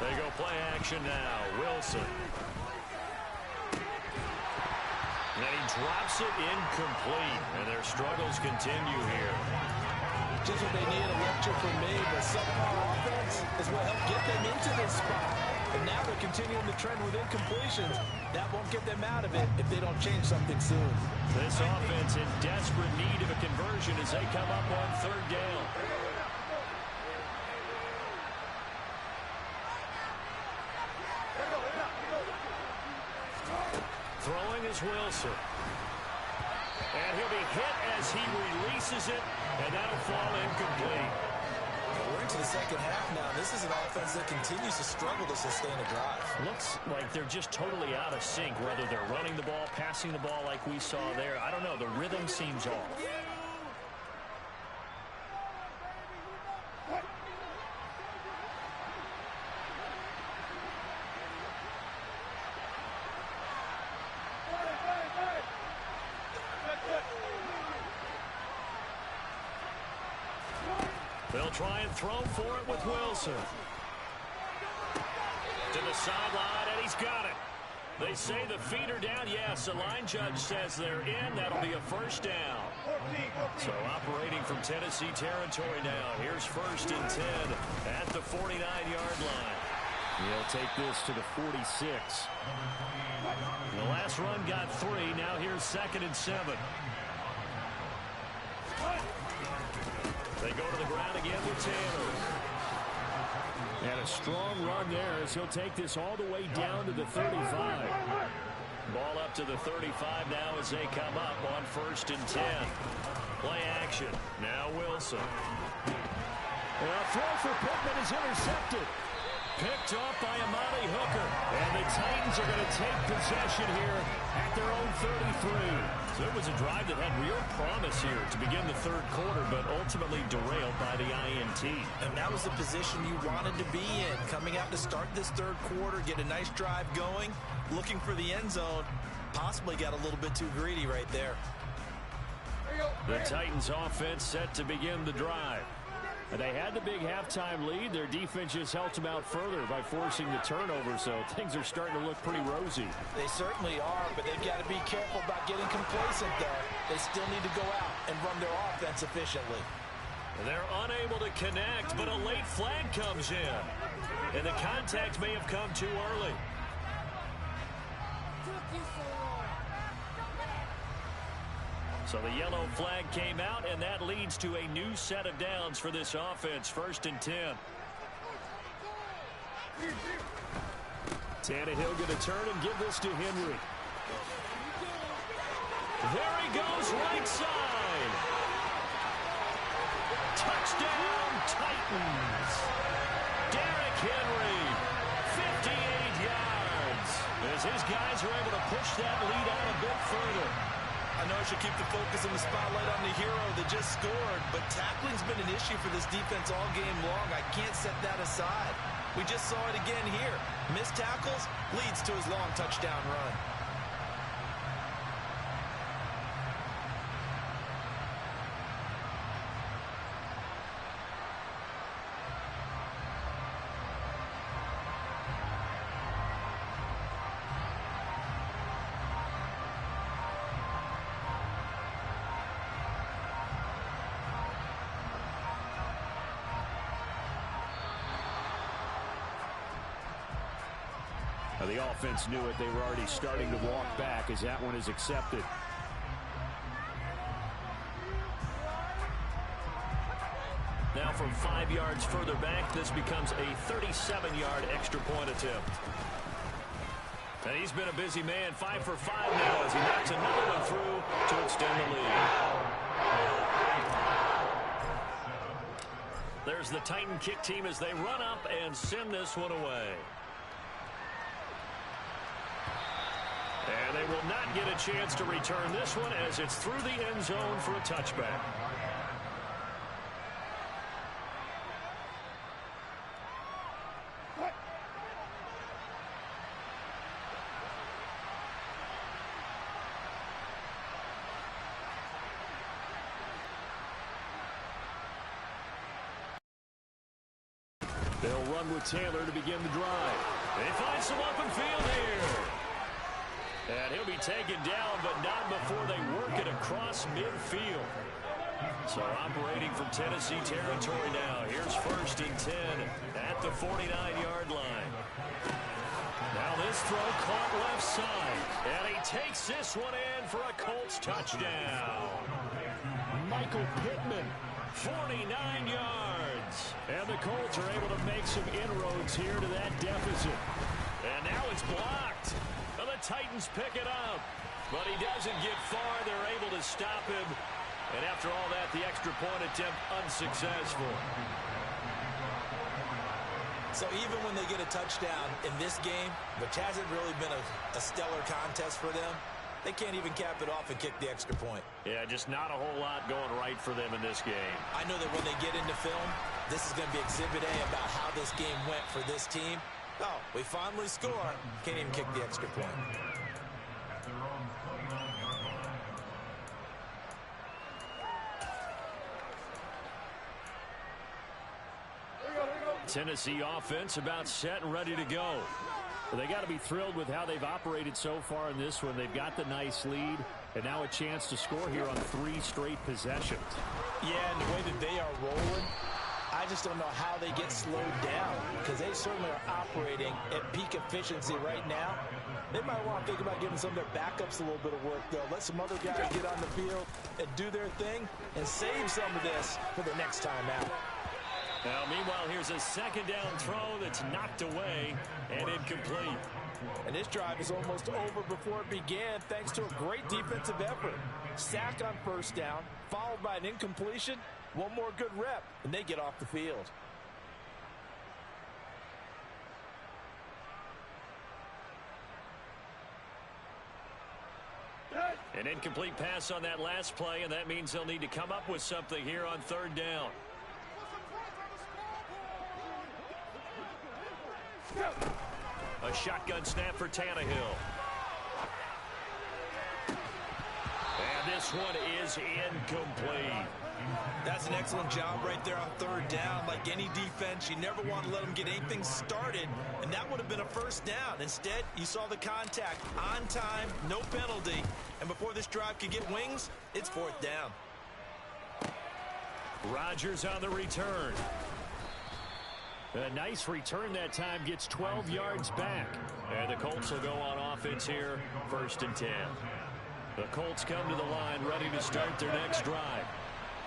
They go play action now. Wilson. And he drops it incomplete. And their struggles continue here. Just what they need, a lecture from me, but subpar offense is what helped get them into this spot. And now they're continuing the trend with incompletions. That won't get them out of it if they don't change something soon. This offense in desperate need of a conversion as they come up on 3rd down. Throwing is Wilson. And he'll be hit as he releases it, and that'll fall incomplete. We're into the second half now. This is an offense that continues to struggle to sustain a drive. Looks like they're just totally out of sync, whether they're running the ball, passing the ball like we saw there. I don't know. The rhythm seems off. They'll try and throw for it with Wilson. To the sideline, and he's got it. They say the feet are down. Yes, the line judge says they're in. That'll be a 1st down. So operating from Tennessee territory now. Here's 1st and 10 at the 49-yard line. He'll take this to the 46. The last run got 3. Now here's 2nd and 7. They go to the ground again with Taylor. And a strong run there as he'll take this all the way down to the 35. Ball up to the 35 now as they come up on 1st and 10. Play action. Now Wilson. And a throw for Pittman is intercepted. Picked off by Amani Hooker. And the Titans are going to take possession here at their own 33. So it was a drive that had real promise here to begin the 3rd quarter, but ultimately derailed by the INT. And that was the position you wanted to be in. Coming out to start this 3rd quarter, get a nice drive going, looking for the end zone. Possibly got a little bit too greedy right there. The Titans offense set to begin the drive. And they had the big halftime lead. Their defense just helped them out further by forcing the turnover, so things are starting to look pretty rosy. They certainly are, but they've got to be careful about getting complacent there. They still need to go out and run their offense efficiently. They're unable to connect, but a late flag comes in. And the contact may have come too early. So the yellow flag came out, and that leads to a new set of downs for this offense. 1st and 10. Tannehill going to turn and give this to Henry. There he goes, right side. Touchdown, Titans. Derrick Henry, 58 yards. As his guys are able to push that lead out a bit further. I know I should keep the focus and the spotlight on the hero that just scored, but tackling's been an issue for this defense all game long. I can't set that aside. We just saw it again here. Missed tackles leads to his long touchdown run. The offense knew it. They were already starting to walk back as that one is accepted. Now from 5 yards further back, this becomes a 37-yard extra point attempt. And he's been a busy man, 5 for 5 now as he knocks another one through to extend the lead. There's the Titan kick team as they run up and send this one away. And they will not get a chance to return this one as it's through the end zone for a touchback. They'll run with Taylor to begin the drive. They find some open field here. And he'll be taken down, but not before they work it across midfield. So operating from Tennessee territory now. Here's 1st and 10 at the 49-yard line. Now this throw caught left side. And he takes this one in for a Colts touchdown. Michael Pittman, 49 yards. And the Colts are able to make some inroads here to that deficit. And now it's blocked. Well, the Titans pick it up. But he doesn't get far. They're able to stop him. And after all that, the extra point attempt unsuccessful. So even when they get a touchdown in this game, which hasn't really been a stellar contest for them, they can't even cap it off and kick the extra point. Yeah, just not a whole lot going right for them in this game. I know that when they get into film, this is going to be Exhibit A about how this game went for this team. Oh, we finally score. Can't even kick the extra point. Tennessee offense about set and ready to go. Well, they got to be thrilled with how they've operated so far in this one. They've got the nice lead, and now a chance to score here on 3 straight possessions. Yeah, and the way that they are rolling, I just don't know how they get slowed down because they certainly are operating at peak efficiency right now. They might want to think about giving some of their backups a little bit of work, though. Let some other guys get on the field and do their thing and save some of this for the next time out. Now, meanwhile, here's a second down throw that's knocked away and incomplete. And this drive is almost over before it began thanks to a great defensive effort. Sack on first down, followed by an incompletion. One more good rep, and they get off the field. An incomplete pass on that last play, and that means they'll need to come up with something here on third down. A shotgun snap for Tannehill. And this one is incomplete. That's an excellent job right there on third down. Like any defense, you never want to let them get anything started, and that would have been a first down. Instead, you saw the contact on time, no penalty, and before this drive could get wings, it's fourth down. Rodgers on the return. A nice return that time, gets 12 yards back. And the Colts will go on offense here, 1st and 10. The Colts come to the line, ready to start their next drive.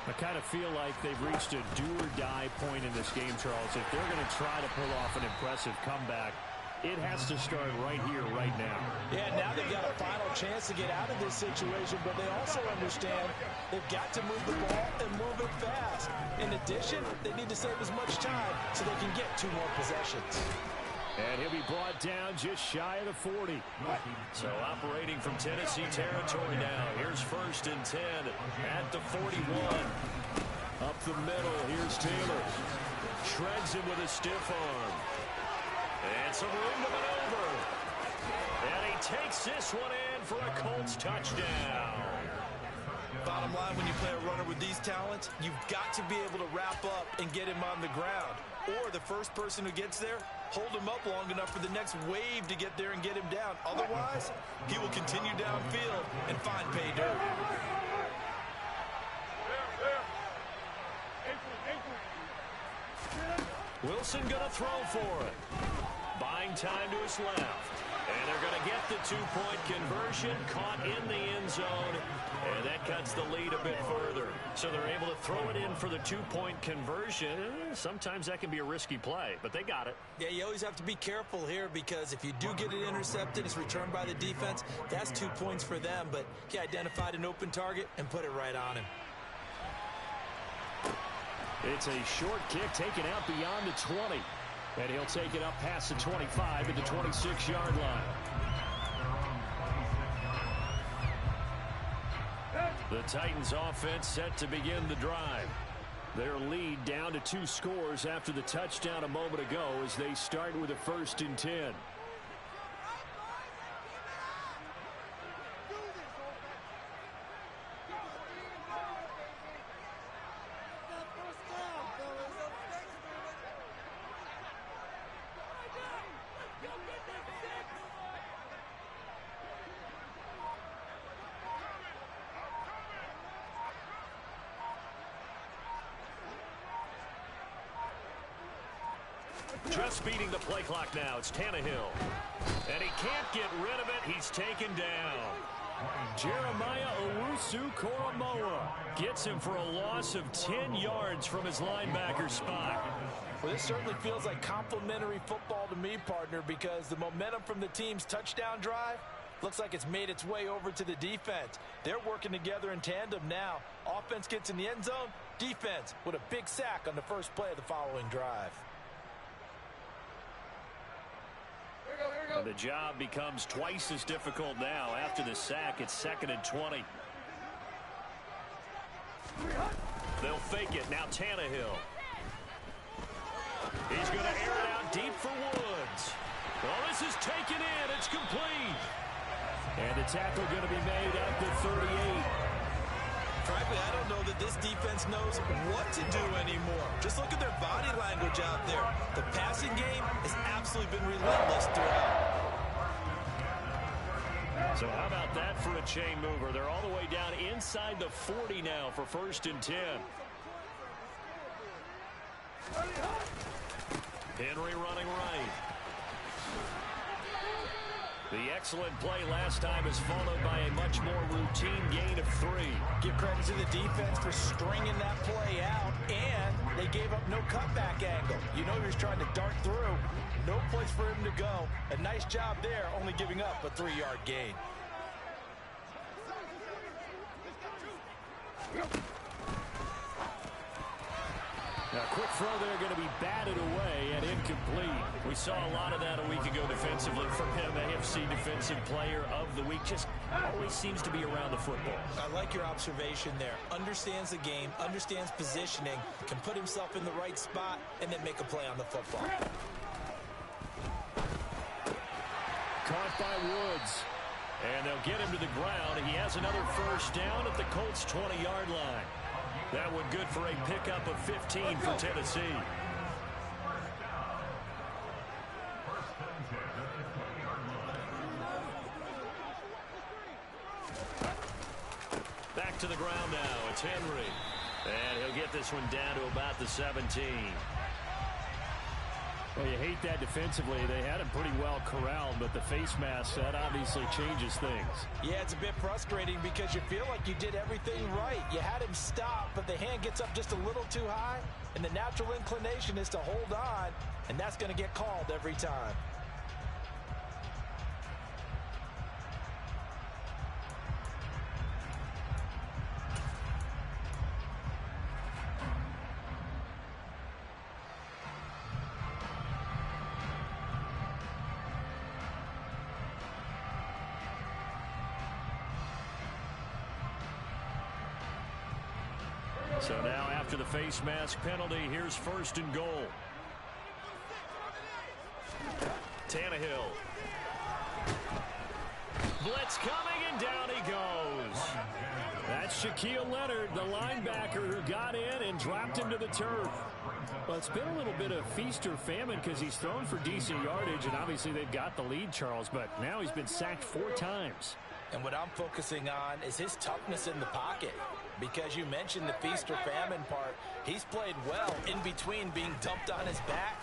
I kind of feel like they've reached a do-or-die point in this game, Charles. If they're going to try to pull off an impressive comeback, it has to start right here, right now. Yeah, now they've got a final chance to get out of this situation, but they also understand they've got to move the ball and move it fast. In addition, they need to save as much time so they can get 2 more possessions. And he'll be brought down just shy of the 40. So operating from Tennessee territory now. Here's 1st and 10 at the 41. Up the middle, here's Taylor. Shreds him with a stiff arm. And some room to maneuver. And he takes this one in for a Colts touchdown. Bottom line, when you play a runner with these talents, you've got to be able to wrap up and get him on the ground. Or the first person who gets there, hold him up long enough for the next wave to get there and get him down. Otherwise, he will continue downfield and find pay dirt. Wilson going to throw for it. Buying time to his left. And they're going to get the 2-point conversion, caught in the end zone, and that cuts the lead a bit further. So they're able to throw it in for the 2-point conversion. Sometimes that can be a risky play, but they got it. Yeah, you always have to be careful here because if you do get it intercepted, it's returned by the defense, that's 2 points for them. But he identified an open target and put it right on him. It's a short kick taken out beyond the 20. And he'll take it up past the 25 at the 26-yard line. The Titans offense set to begin the drive. Their lead down to 2 scores after the touchdown a moment ago as they start with a 1st and 10. Just beating the play clock now. It's Tannehill. And he can't get rid of it. He's taken down. Jeremiah Owusu-Koramoah gets him for a loss of 10 yards from his linebacker spot. Well, this certainly feels like complimentary football to me, partner, because the momentum from the team's touchdown drive looks like it's made its way over to the defense. They're working together in tandem now. Offense gets in the end zone. Defense with a big sack on the first play of the following drive. And the job becomes twice as difficult now. After the sack, it's 2nd and 20. They'll fake it. Now Tannehill. He's going to air it out deep for Woods. Well, this is taken in. It's complete. And the tackle going to be made at the 38. Frankly, I don't know that this defense knows what to do anymore. Just look at their body language out there. The passing game has absolutely been relentless throughout. So how about that for a chain mover? They're all the way down inside the 40 now for 1st and 10. Henry running right. The excellent play last time is followed by a much more routine gain of 3. Give credit to the defense for stringing that play out, and they gave up no cutback angle. You know he was trying to dart through. No place for him to go. A nice job there, only giving up a 3-yard gain. Now, quick throw there going to be batted away and incomplete. We saw a lot of that a week ago defensively from him. AFC Defensive Player of the Week. Just always seems to be around the football. I like your observation there. Understands the game, understands positioning, can put himself in the right spot, and then make a play on the football. Caught by Woods. And they'll get him to the ground. He has another first down at the Colts' 20-yard line. That one good for a pickup of 15 for Tennessee. Back to the ground now. It's Henry. And he'll get this one down to about the 17. Well, you hate that defensively. They had him pretty well corralled, but the face mask, that obviously changes things. Yeah, it's a bit frustrating because you feel like you did everything right. You had him stop, but the hand gets up just a little too high, and the natural inclination is to hold on, and that's going to get called every time. So now after the face mask penalty, here's 1st and goal. Tannehill. Blitz coming, and down he goes. That's Shaquille Leonard, the linebacker who got in and dropped him to the turf. Well, it's been a little bit of feast or famine because he's thrown for decent yardage, and obviously they've got the lead, Charles, but now he's been sacked 4 times. And what I'm focusing on is his toughness in the pocket. Because you mentioned the feast or famine part. He's played well in between being dumped on his back.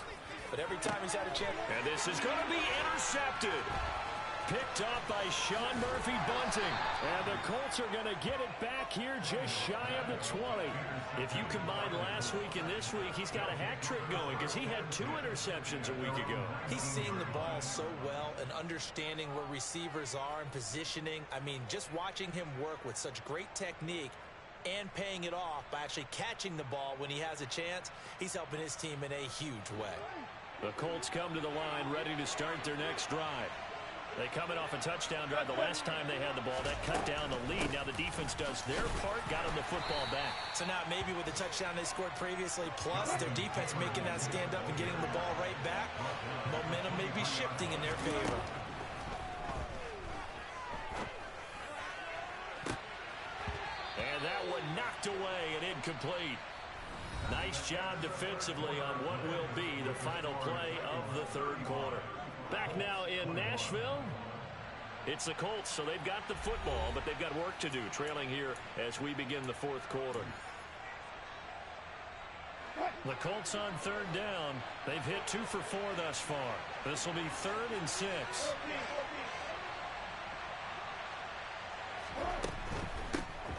But every time he's had a chance. And this is going to be intercepted. Picked up by Sean Murphy Bunting. And the Colts are going to get it back here just shy of the 20. If you combine last week and this week, he's got a hat trick going because he had 2 interceptions a week ago. He's seeing the ball so well and understanding where receivers are and positioning. I mean, just watching him work with such great technique and paying it off by actually catching the ball when he has a chance, he's helping his team in a huge way. The Colts come to the line ready to start their next drive. They coming off a touchdown drive the last time they had the ball. That cut down the lead. Now the defense does their part, got them the football back. So now maybe with the touchdown they scored previously, plus their defense making that stand up and getting the ball right back, momentum may be shifting in their favor. And that one knocked away and incomplete. Nice job defensively on what will be the final play of the 3rd quarter. Back now in Nashville. It's the Colts, so they've got the football, but they've got work to do, trailing here as we begin the 4th quarter. The Colts on 3rd down. They've hit 2 for 4 thus far. This will be 3rd and 6.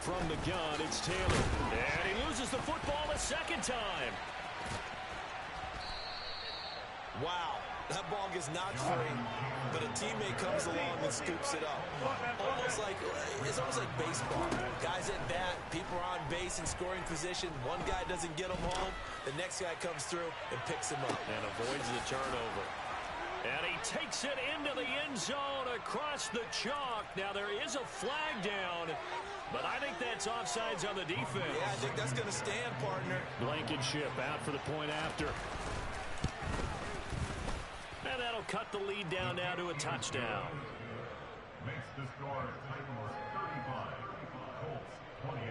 From the gun, it's Taylor. And he loses the football a 2nd time. Wow. That ball gets knocked free, but a teammate comes along and scoops it up. It's almost like baseball. Guys at bat, people are on base in scoring position. One guy doesn't get him home. The next guy comes through and picks him up. And avoids the turnover. And he takes it into the end zone across the chalk. Now there is a flag down, but I think that's offsides on the defense. Yeah, I think that's going to stand, partner. Blankenship out for the point after. And that'll cut the lead down now to a touchdown. Makes the score Titans 35, Colts 28.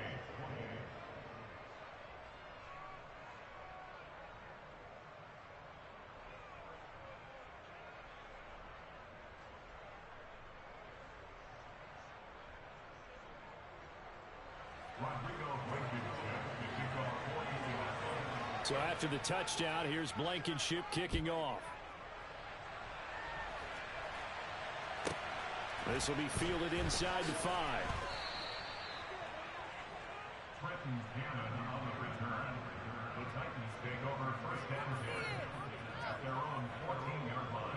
So after the touchdown, here's Blankenship kicking off. This will be fielded inside the 5. Trenton Gm1 on the return. The Titans take over first and 10 at their own 14-yard line.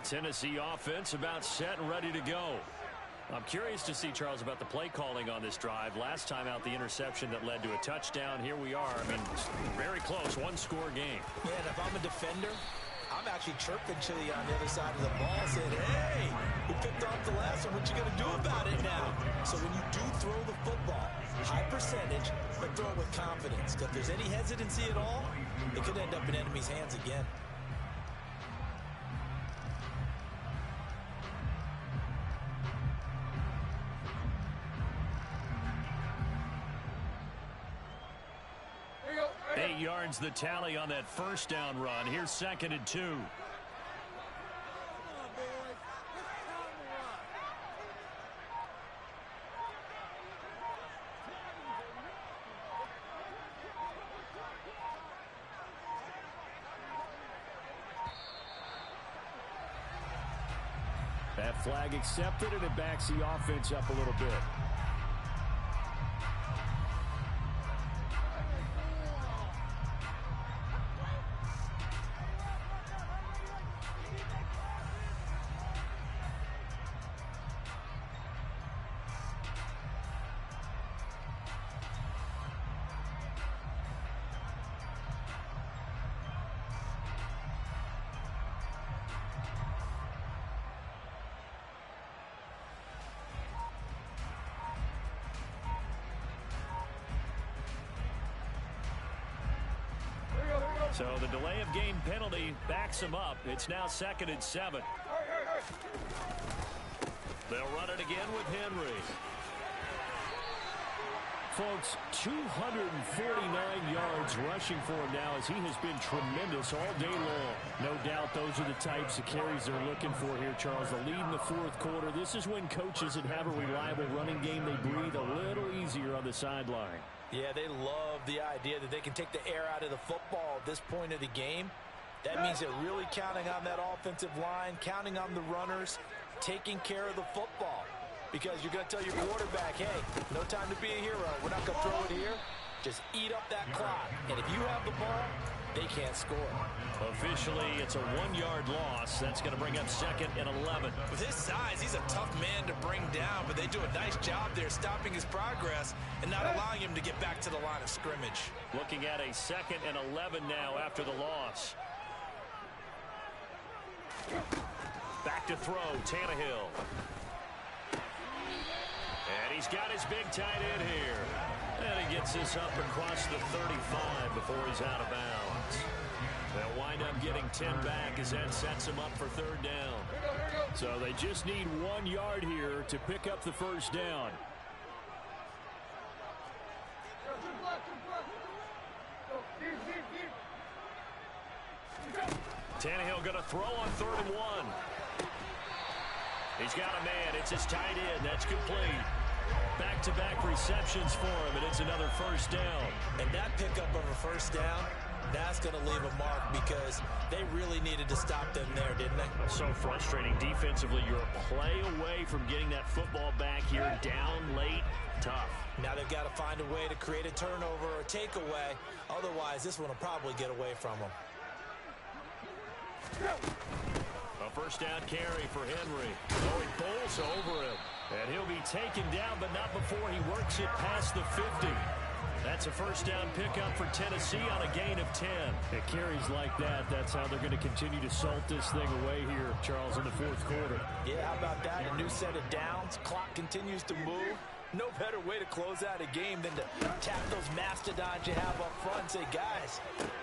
Tennessee offense about set and ready to go. I'm curious to see, Charles, about the play calling on this drive. Last time out, the interception that led to a touchdown. Here we are. I mean, very close, one-score game. Yeah, and if I'm a defender, I'm actually chirping Chili on the other side of the ball, saying, hey, we picked off the last one. What you going to do about it now? So when you do throw the football, high percentage, but throw it with confidence. Because if there's any hesitancy at all, it could end up in enemy's hands again. The tally on that first down run. Here's 2nd and 2. That flag accepted, and it backs the offense up a little bit. So the delay of game penalty backs him up. It's now 2nd and 7. They'll run it again with Henry. Folks, 249 yards rushing for him now as he has been tremendous all day long. No doubt those are the types of carries they're looking for here, Charles. The lead in the 4th quarter. This is when coaches that have a reliable running game, they breathe a little easier on the sideline. Yeah, they love the idea that they can take the air out of the football at this point of the game. That means they're really counting on that offensive line, counting on the runners, taking care of the football. Because you're going to tell your quarterback, hey, no time to be a hero. We're not going to throw it here. Just eat up that clock. And if you have the ball, they can't score. Officially, it's a 1-yard loss. That's going to bring up 2nd and 11. With his size, he's a tough man to bring down, but they do a nice job there stopping his progress and not allowing him to get back to the line of scrimmage. Looking at a 2nd and 11 now after the loss. Back to throw, Tannehill. And he's got his big tight end here. And he gets this up across the 35 before he's out of bounds. They'll wind up getting 10 back as that sets him up for 3rd down. So they just need 1 yard here to pick up the first down. Tannehill going to throw on 3rd and 1. He's got a man. It's his tight end. That's complete. Back-to-back receptions for him, and it's another first down. And that pickup of a first down, that's going to leave a mark because they really needed to stop them there, didn't they? So frustrating defensively. You're a play away from getting that football back here, down late, tough. Now they've got to find a way to create a turnover or a takeaway. Otherwise, this one will probably get away from them. A first down carry for Henry. Oh, he bowls over him. And he'll be taken down, but not before he works it past the 50. That's a first down pickup for Tennessee on a gain of 10. It carries like that. That's how they're going to continue to salt this thing away here, Charles, in the 4th quarter. Yeah, how about that? A new set of downs. Clock continues to move. No better way to close out a game than to tap those mastodons you have up front and say, guys,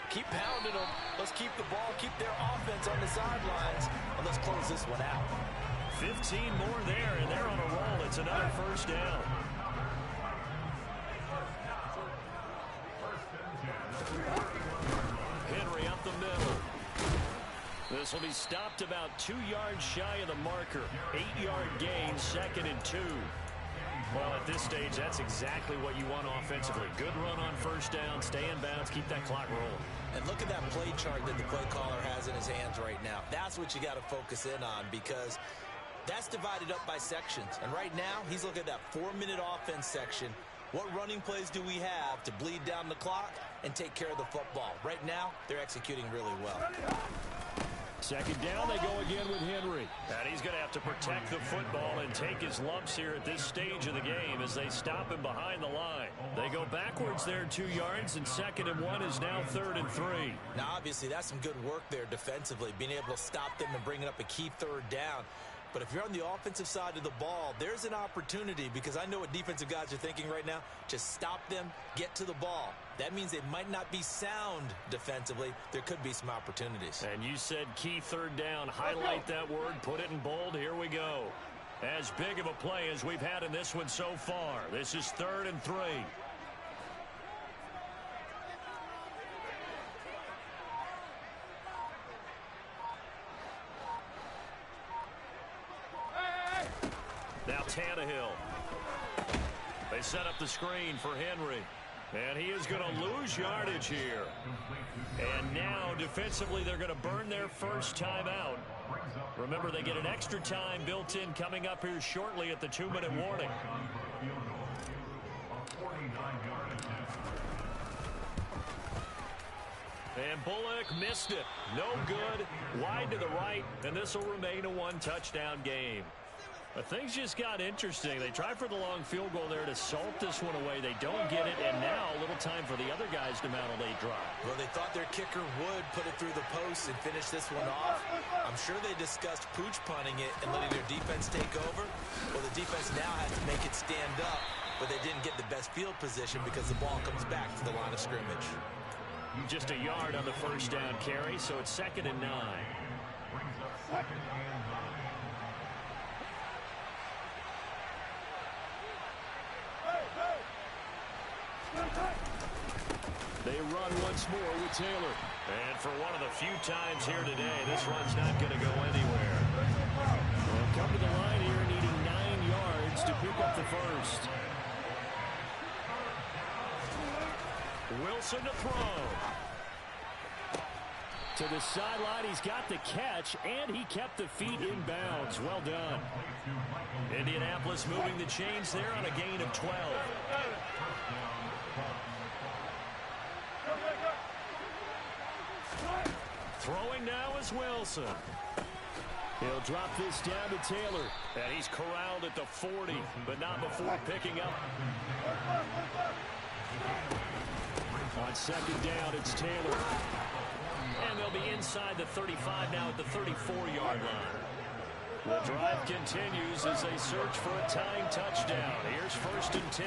keep pounding them. Let's keep the ball, keep their offense on the sidelines, and let's close this one out. 15 more there, and they're on a roll. It's another first down. This will be stopped about 2 yards shy of the marker. 8-yard gain, 2nd and 2. Well, at this stage, that's exactly what you want offensively. Good run on first down, stay in bounds, keep that clock rolling. And look at that play chart that the play caller has in his hands right now. That's what you got to focus in on, because that's divided up by sections. And right now, he's looking at that 4-minute offense section. What running plays do we have to bleed down the clock and take care of the football? Right now, they're executing really well. 2nd down, they go again with Henry. And he's going to have to protect the football and take his lumps here at this stage of the game as they stop him behind the line. They go backwards there 2 yards, and 2nd and 1 is now 3rd and 3. Now, obviously, that's some good work there defensively, being able to stop them and bringing up a key 3rd down. But if you're on the offensive side of the ball, there's an opportunity, because I know what defensive guys are thinking right now. Just stop them, get to the ball. That means they might not be sound defensively. There could be some opportunities. And you said key 3rd down. Highlight that word, put it in bold. Here we go. As big of a play as we've had in this one so far. This is 3rd and 3. Now Tannehill. They set up the screen for Henry. And he is going to lose yardage here. And now defensively they're going to burn their first timeout. Remember, they get an extra time built in coming up here shortly at the 2-minute warning. And Bullock missed it. No good. Wide to the right. And this will remain a 1-touchdown game. But things just got interesting. They tried for the long field goal there to salt this one away. They don't get it, and now a little time for the other guys to mount a late drive. Well, they thought their kicker would put it through the post and finish this one off. I'm sure they discussed pooch punting it and letting their defense take over. Well, the defense now has to make it stand up, but they didn't get the best field position because the ball comes back to the line of scrimmage. Just a yard on the first down carry, so it's 2nd and 9. They run once more with Taylor. And for one of the few times here today, this run's not going to go anywhere. They'll come to the line here needing 9 yards to pick up the first. Wilson to throw. To the sideline, he's got the catch, and he kept the feet in bounds. Well done. Indianapolis moving the chains there on a gain of 12. Throwing now is Wilson. He'll drop this down to Taylor. And he's corralled at the 40, but not before picking up. On 2nd down, it's Taylor. And they'll be inside the 35 now at the 34-yard line. The drive continues as they search for a tying touchdown. Here's 1st and 10.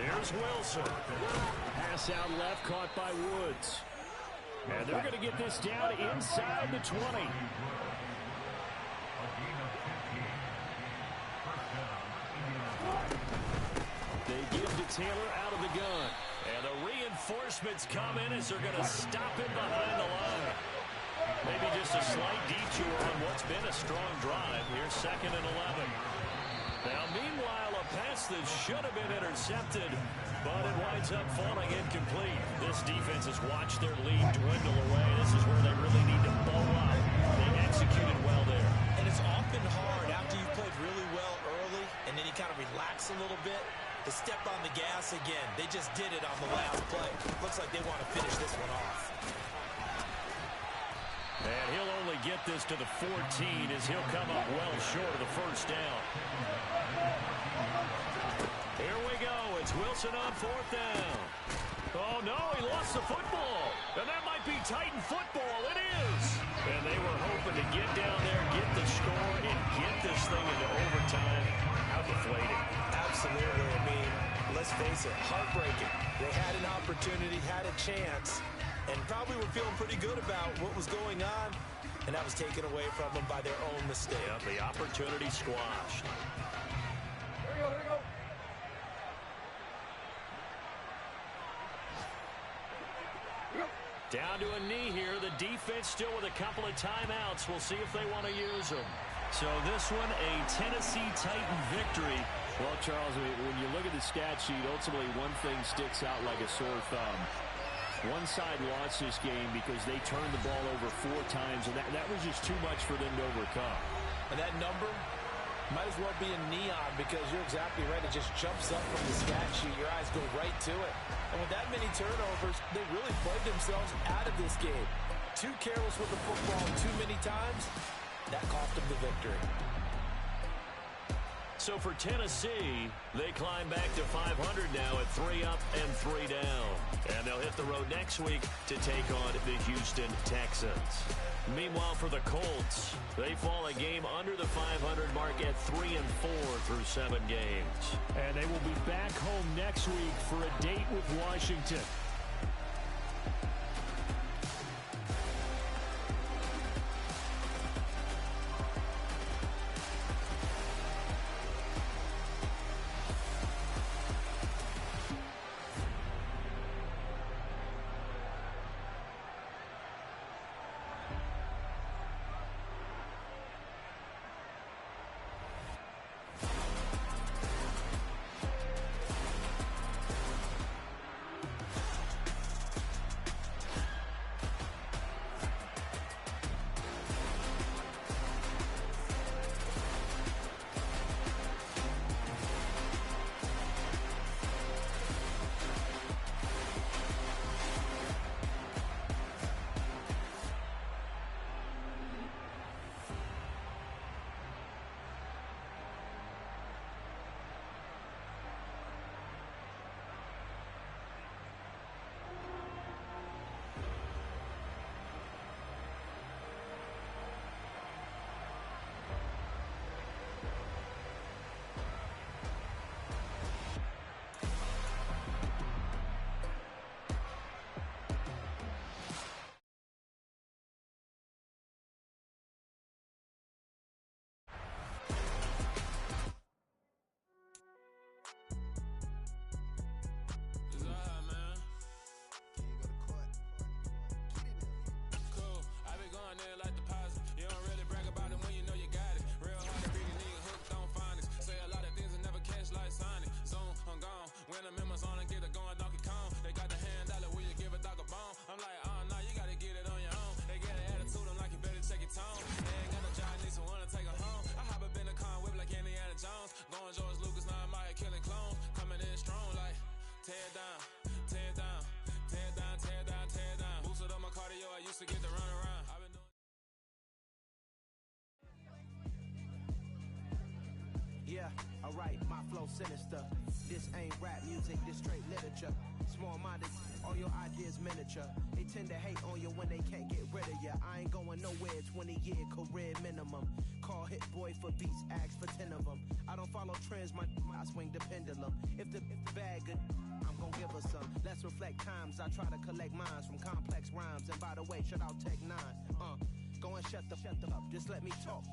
Here's Wilson. Pass out left, caught by Woods. And they're going to get this down inside the 20. They give to Taylor out of the gun. And the reinforcements come in as they're going to stop him behind the line. Maybe just a slight detour on what's been a strong drive. Here's 2nd and 11. Now, meanwhile, a pass that should have been intercepted, but it winds up falling incomplete. This defense has watched their lead dwindle away. This is where they really need to bow up. They executed well there. And it's often hard after you've played really well early, and then you kind of relax a little bit, to step on the gas again. They just did it on the last play. Looks like they want to finish this one off. And he'll only get this to the 14 as he'll come up well short of the first down. Here we go. It's Wilson on 4th down. Oh, no, he lost the football. And that might be Titan football. It is. And they were hoping to get down there, get the score, and get this thing into overtime. How deflating. Absolutely. I mean, let's face it, heartbreaking. They had an opportunity, had a chance, and probably were feeling pretty good about what was going on, and that was taken away from them by their own mistake. Yeah, the opportunity squashed. Here we go, here we go. Down to a knee here. The defense still with a couple of timeouts. We'll see if they want to use them. So this one, a Tennessee Titan victory. Well, Charles, when you look at the stat sheet, ultimately one thing sticks out like a sore thumb. One side lost this game because they turned the ball over 4 times, and that was just too much for them to overcome. And that number might as well be in neon because you're exactly right. It just jumps up from the stat sheet. Your eyes go right to it. And with that many turnovers, they really played themselves out of this game. Too careless with the football too many times. That cost them the victory. So for Tennessee, they climb back to 500 now at 3 up and 3 down. And they'll hit the road next week to take on the Houston Texans. Meanwhile, for the Colts, they fall a game under the 500 mark at 3-4 through 7 games. And they will be back home next week for a date with Washington. Yeah, alright, my flow sinister. This ain't rap music, this straight literature. Small-minded, all your ideas miniature. They tend to hate on you when they can't get rid of you. I ain't going nowhere, 20-year career minimum. Call Hit Boy for beats, ask for 10 of them. I don't follow trends, I swing the pendulum. If the bag good, I'm gonna give her some. Let's reflect times, I try to collect minds from complex rhymes. And by the way, shout out Tech 9. Go and shut the up, just let me talk.